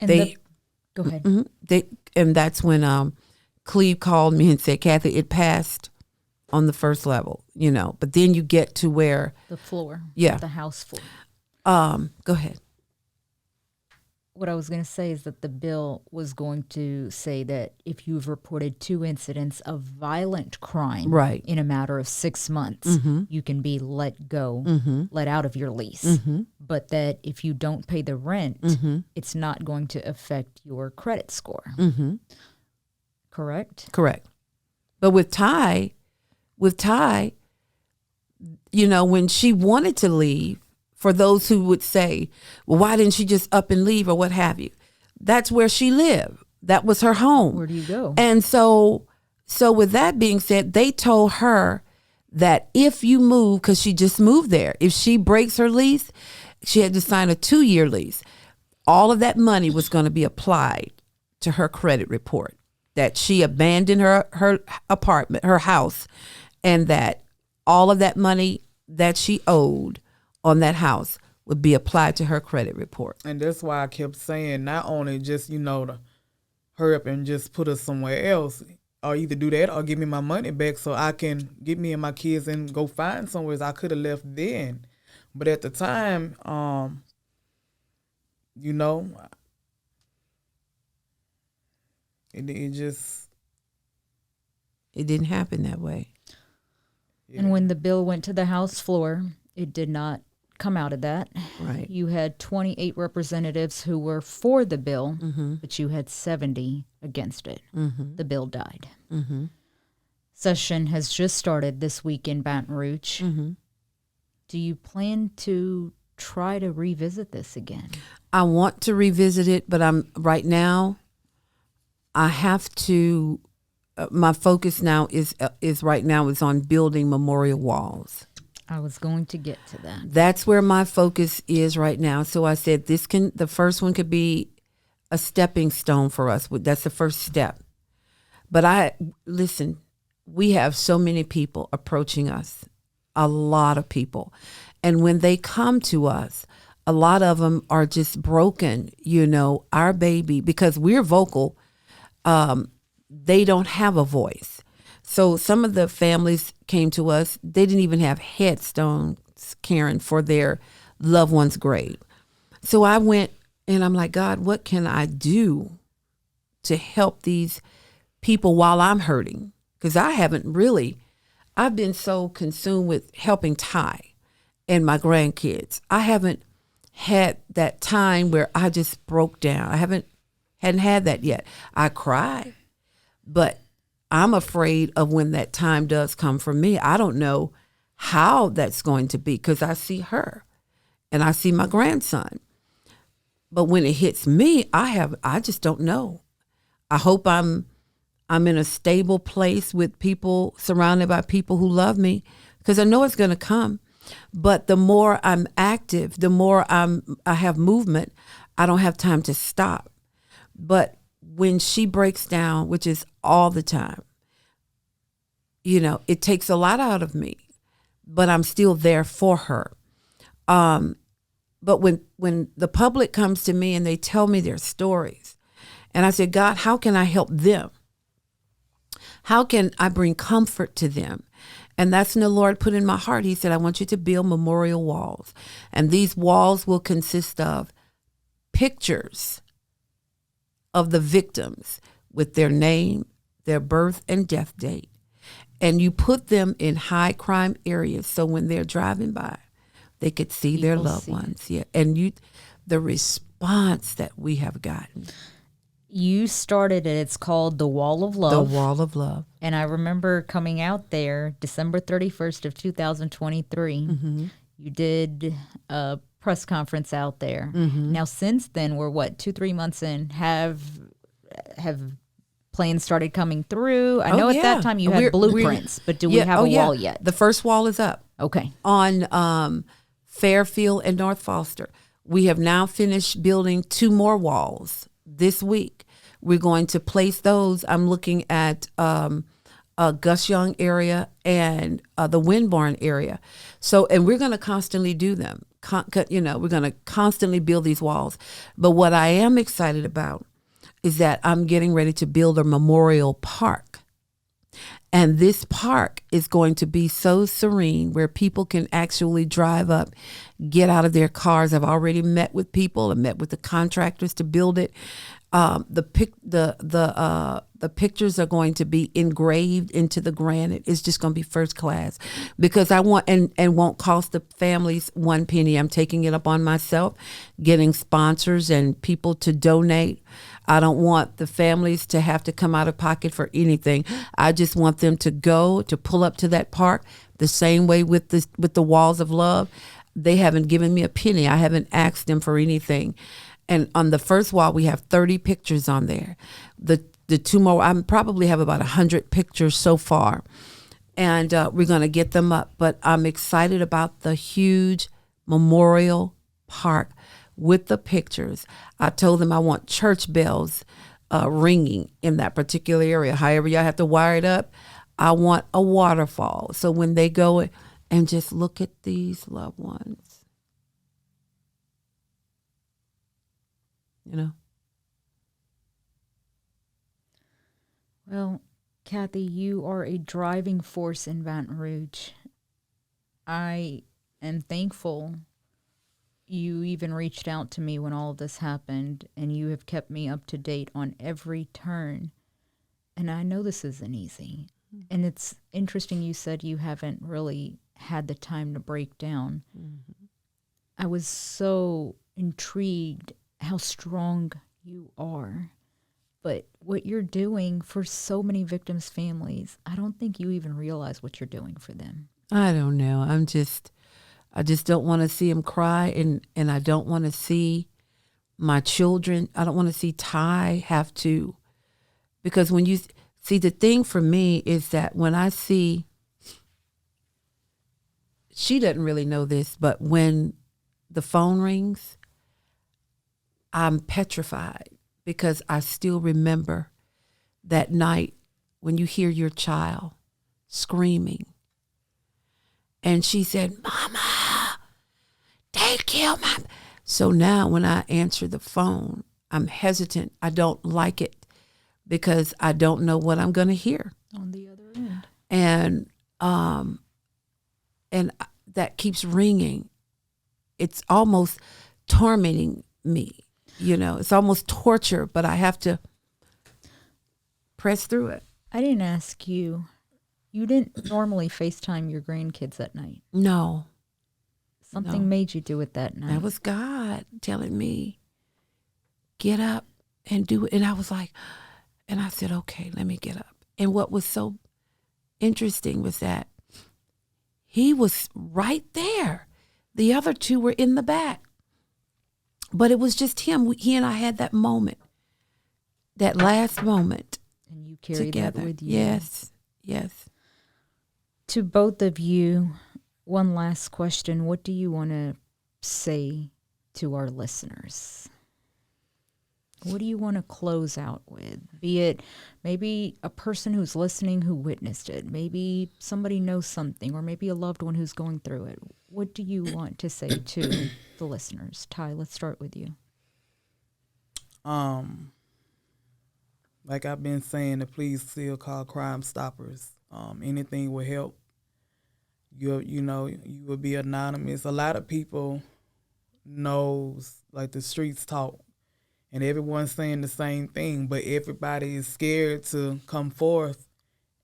And go ahead. Mm-hmm, and that's when Cleve called me and said, Kathy, it passed on the first level, but then you get to where the floor, the house floor. Go ahead. What I was going to say is that the bill was going to say that if you've reported 2 incidents of violent crime in a matter of 6 months, you can be let go, let out of your lease. But that if you don't pay the rent, it's not going to affect your credit score. Correct? Correct. But with Ty, when she wanted to leave, for those who would say, well, why didn't she just up and leave or what have you? That's where she lived. That was her home. Where do you go? And so with that being said, they told her that if you move, because she just moved there, if she breaks her lease, she had to sign a 2-year lease. All of that money was going to be applied to her credit report, that she abandoned her apartment, her house, and that all of that money that she owed on that house would be applied to her credit report. And that's why I kept saying, not only just, to hurry up and just put us somewhere else, or either do that or give me my money back so I can get me and my kids and go find somewhere I could have left then. But at the time, it just... It didn't happen that way. Yeah. And when the bill went to the House floor, it did not come out of that. Right. You had 28 representatives who were for the bill, but you had 70 against it. The bill died. Session has just started this week in Baton Rouge. Do you plan to try to revisit this again? I want to revisit it, but right now, I have to. My focus now is on building memorial walls. I was going to get to that. That's where my focus is right now. So I said the first one could be a stepping stone for us. That's the first step. But we have so many people approaching us, a lot of people. And when they come to us, a lot of them are just broken, our baby, because we're vocal, they don't have a voice. So some of the families came to us, they didn't even have headstones, Karen, for their loved one's grave. So I went and I'm like, God, what can I do to help these people while I'm hurting? Because I've been so consumed with helping Ty and my grandkids. I haven't had that time where I just broke down. I hadn't had that yet. I cried, but I'm afraid of when that time does come for me. I don't know how that's going to be because I see her and I see my grandson. But when it hits me, I just don't know. I hope I'm I'm in a stable place with people, surrounded by people who love me, because I know it's going to come. But the more I'm active, the more I have movement, I don't have time to stop. But when she breaks down, which is all the time, it takes a lot out of me, but I'm still there for her. But when the public comes to me and they tell me their stories, and I said, God, how can I help them? How can I bring comfort to them? And that's when the Lord put in my heart. He said, I want you to build memorial walls. And these walls will consist of pictures of the victims with their name, their birth and death date. And you put them in high crime areas, so when they're driving by, they could see their loved ones. Yeah. And the response that we have gotten. You started it. It's called The Wall of Love. The Wall of Love. And I remember coming out there December 31st of 2023. Mm-hmm. You did a press conference out there. Mm-hmm. Now, since then, we're 2-3 months in. Have plans started coming through? I know at that time you had blueprints, but do we have a wall yet? The first wall is up. Okay. On Fairfield and North Foster. We have now finished building 2 more walls this week. We're going to place those. I'm looking at Gus Young area and the Winborn area. So, and we're going to constantly do them. We're going to constantly build these walls. But what I am excited about is that I'm getting ready to build a memorial park. And this park is going to be so serene where people can actually drive up, get out of their cars. I've already met with people and met with the contractors to build it. The pictures are going to be engraved into the granite. It's just going to be first class, because I want and won't cost the families one penny. I'm taking it up on myself, getting sponsors and people to donate. I don't want the families to have to come out of pocket for anything. I just want them to go to pull up to that park the same way with the Walls of Love. They haven't given me a penny. I haven't asked them for anything. And on the first wall, we have 30 pictures on there. The 2 more, I probably have about 100 pictures so far. And we're going to get them up. But I'm excited about the huge memorial park with the pictures. I told them I want church bells ringing in that particular area. However y'all have to wire it up, I want a waterfall. So when they go and just look at these loved ones, Well, Kathy, you are a driving force in Baton Rouge. I am thankful you even reached out to me when all of this happened, and you have kept me up to date on every turn. And I know this isn't easy. Mm-hmm. And it's interesting you said you haven't really had the time to break down. Mm-hmm. I was so intrigued how strong you are. But what you're doing for so many victims' families, I don't think you even realize what you're doing for them. I don't know. I just don't want to see them cry, and I don't want to see my children. I don't want to see Ty have to, because when you see, the thing for me is that when I see, she doesn't really know this, but when the phone rings, I'm petrified, because I still remember that night when you hear your child screaming. And she said, "Mama, they killed my..." So now when I answer the phone, I'm hesitant. I don't like it because I don't know what I'm going to hear on the other end. And that keeps ringing. It's almost tormenting me. It's almost torture, but I have to press through it. I didn't ask you. You didn't normally FaceTime your grandkids at night. No. Something made you do it that night. That was God telling me, get up and do it. And I was like, and I said, okay, let me get up. And what was so interesting was that he was right there. The other 2 were in the back. But it was just him. He and I had that moment, that last moment. And you carry together. that with you. Yes, yes. To both of you, one last question. What do you want to say to our listeners? What do you want to close out with? Be it maybe a person who's listening who witnessed it, maybe somebody knows something, or maybe a loved one who's going through it. What do you want to say to the listeners? Ty, let's start with you. Like I've been saying, the police still call Crime Stoppers. Anything will help. You will be anonymous. A lot of people knows, like, the streets talk, and everyone's saying the same thing, but everybody is scared to come forth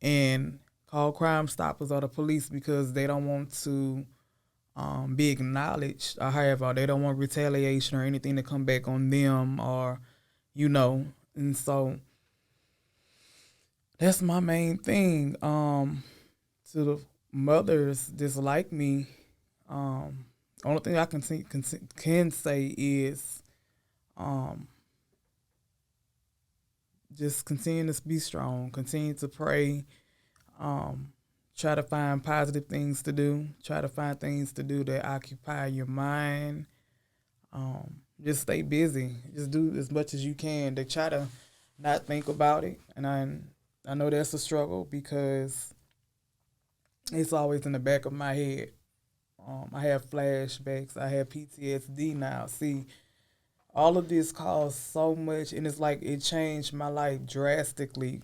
and call Crime Stoppers or the police because they don't want to be acknowledged, or however, they don't want retaliation or anything to come back on them, or, and so that's my main thing. To the mothers just like me, only thing I can say is just continue to be strong, continue to pray, try to find positive things to do, try to find things to do that occupy your mind. Just stay busy, just do as much as you can to try to not think about it. And I know that's a struggle because it's always in the back of my head. I have flashbacks. I have PTSD now. See, all of this caused so much, and it's like it changed my life drastically,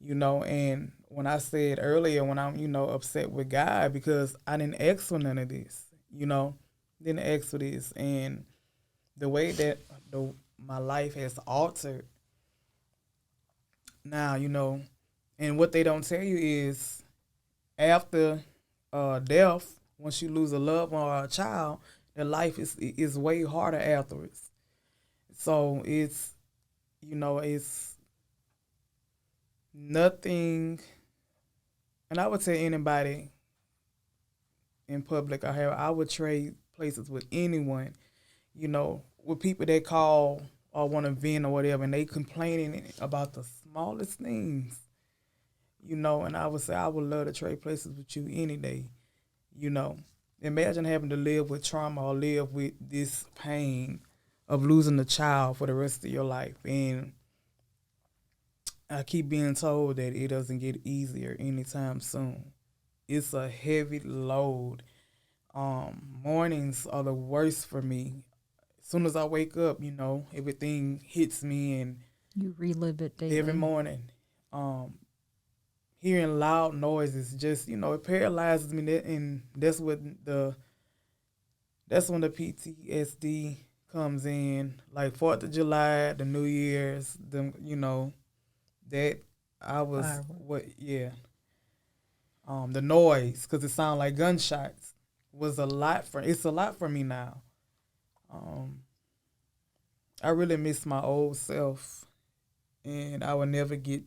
And when I said earlier, when I'm, upset with God because I didn't ask for none of this, didn't ask for this. And the way that my life has altered now, and what they don't tell you is after death, once you lose a loved one or a child, the life is way harder afterwards. So it's nothing, and I would say anybody in public, I would trade places with anyone, with people that call or want to vent or whatever, and they complaining about the smallest things, and I would say I would love to trade places with you any day, Imagine having to live with trauma or live with this pain of losing a child for the rest of your life. And I keep being told that it doesn't get easier anytime soon. It's a heavy load. Mornings are the worst for me. As soon as I wake up, everything hits me, and you relive it daily. Every morning. Hearing loud noises just, it paralyzes me, and that's when the PTSD comes in, like 4th of July, the New Year's, that I was, the noise, because it sounded like gunshots, was it's a lot for me now. I really miss my old self, and I will never get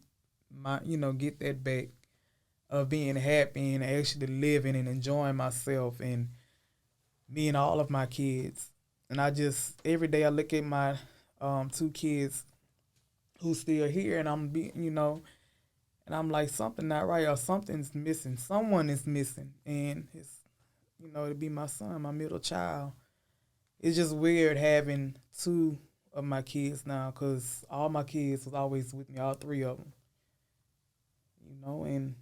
get that back of being happy and actually living and enjoying myself and me and all of my kids. And I just, every day I look at my 2 kids who's still here, and and I'm like, something not right, or something's missing. Someone is missing, and it's, to be my son, my middle child. It's just weird having 2 of my kids now, because all my kids was always with me, all 3 of them. And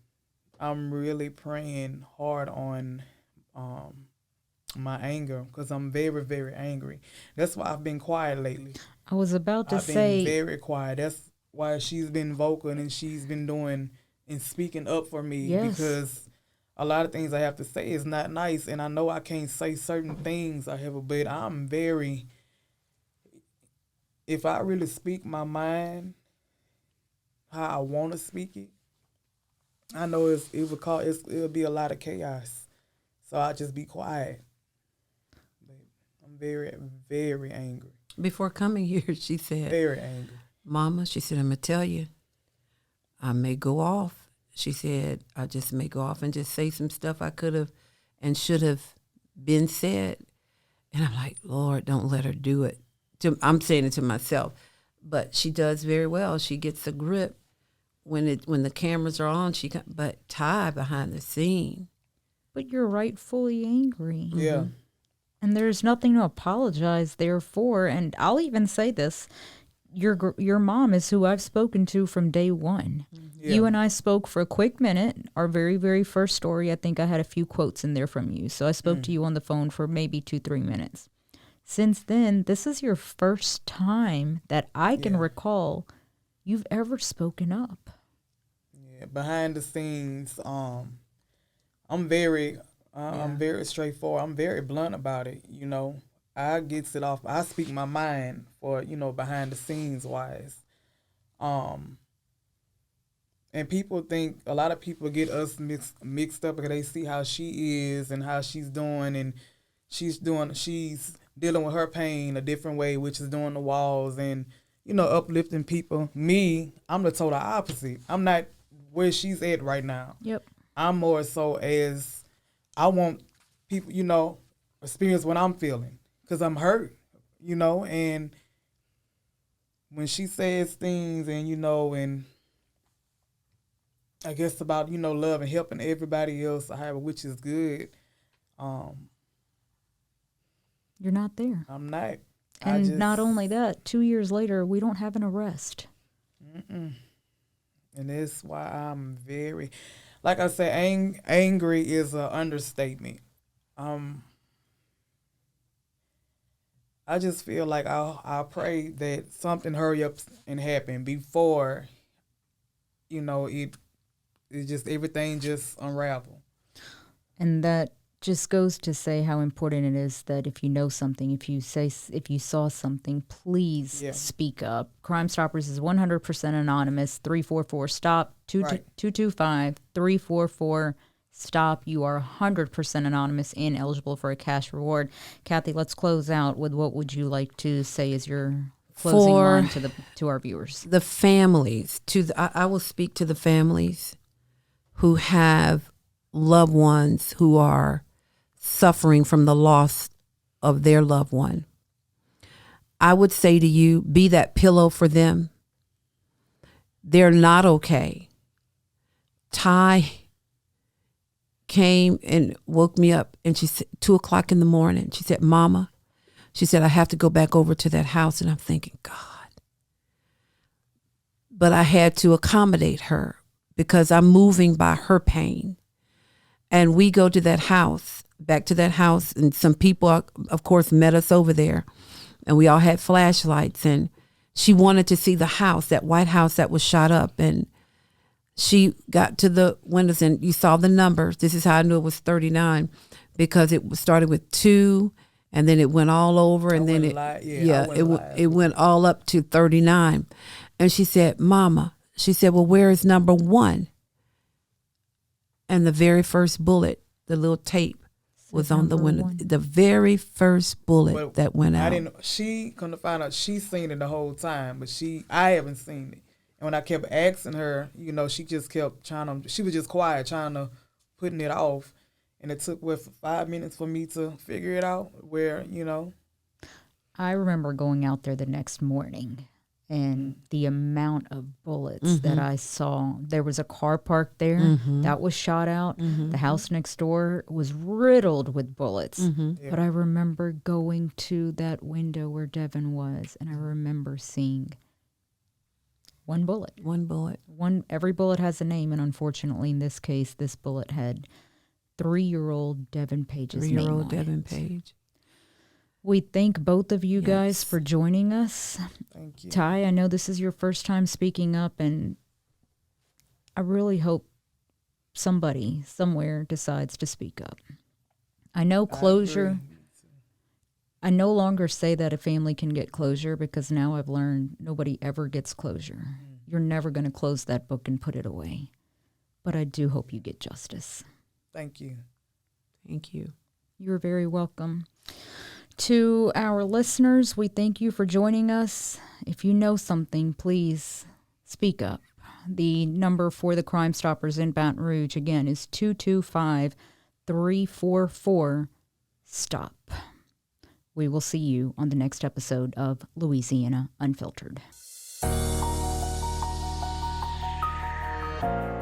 I'm really praying hard on my anger, because I'm very, very angry. That's why I've been quiet lately. I was about to I've say. been very quiet. That's why she's been vocal, and she's been doing and speaking up for me. Yes. Because a lot of things I have to say is not nice, and I know I can't say certain things, but I'm very, if I really speak my mind how I want to speak it, I know it'll be a lot of chaos. So I just be quiet. But I'm very, very angry. Before coming here, she said, very angry. Mama, she said, I'm going to tell you, I may go off. She said, I just may go off and just say some stuff I could have and should have been said. And I'm like, Lord, don't let her do it. I'm saying it to myself. But she does very well. She gets a grip when the cameras are on, but Ty behind the scene. But you're rightfully angry. Yeah. And there's nothing to apologize there for. And I'll even say this. Your mom is who I've spoken to from day one. Yeah. You and I spoke for a quick minute. Our very, very first story, I think I had a few quotes in there from you. So I spoke to you on the phone for maybe 2-3 minutes. Since then, this is your first time that I can recall you've ever spoken up. Yeah. Behind the scenes, I'm very straightforward. I'm very blunt about it. You know, I gets it off. I speak my mind for, you know, behind the scenes wise. And people think, a lot of people get us mixed up because they see how she is and how she's doing, and she's dealing with her pain a different way, which is doing the walls and, you know, uplifting people. Me, I'm the total opposite. I'm not where she's at right now. Yep. I'm more so as I want people, you know, experience what I'm feeling because I'm hurt, you know, and when she says things and, you know, and I guess about, you know, love and helping everybody else, however, which is good. You're not there. I'm not. And not only that, 2 years later, we don't have an arrest. And that's why I'm very, like I said, angry is an understatement. I just feel like I pray that something hurry up and happen before, you know, it just everything just unravel. And that just goes to say how important it is that if you know something, if you saw something, please speak up. Crime Stoppers is 100% anonymous. 344-STOP, 225-344-STOP. You are 100% anonymous and eligible for a cash reward. Kathy, let's close out with what would you like to say as your closing line to our viewers? The families, I will speak to the families who have loved ones who are suffering from the loss of their loved one. I would say to you, be that pillow for them. They're not okay. Ty came and woke me up, and she said, 2:00 in the morning, she said, Mama, she said, I have to go back over to that house. And I'm thinking, God. But I had to accommodate her because I'm moving by her pain. And we go to that house, back to that house, and some people, of course, met us over there. And we all had flashlights, and she wanted to see the house, that white house that was shot up. And she got to the windows, and you saw the numbers. This is how I knew it was 39, because it started with 2, and then it went all over, and then it went all up to 39. And she said, Mama, she said, well, where is number 1? And the very first bullet, the little tape, was on the window. The very first bullet that went out. She couldn't find out. She's seen it the whole time, but I haven't seen it. And when I kept asking her, you know, she just kept she was just quiet, putting it off. And it took 5 minutes for me to figure it out where, you know. I remember going out there the next morning, and the amount of bullets that I saw. There was a car parked there that was shot out. The house next door was riddled with bullets. But I remember going to that window where Devin was, and I remember seeing one bullet. One bullet. Every bullet has a name, and unfortunately in this case, this bullet had 3-year-old Devin Page's name on it. 3-year-old Devin Page. We thank both of you guys for joining us. Thank you. Ty, I know this is your first time speaking up, and I really hope somebody somewhere decides to speak up. I know closure. I no longer say that a family can get closure, because now I've learned nobody ever gets closure. You're never going to close that book and put it away. But I do hope you get justice. Thank you. Thank you. You're very welcome. To our listeners, we thank you for joining us. If you know something, please speak up. The number for the Crime Stoppers in Baton Rouge, again, is 225-344-STOP. We will see you on the next episode of Louisiana Unfiltered. Bye.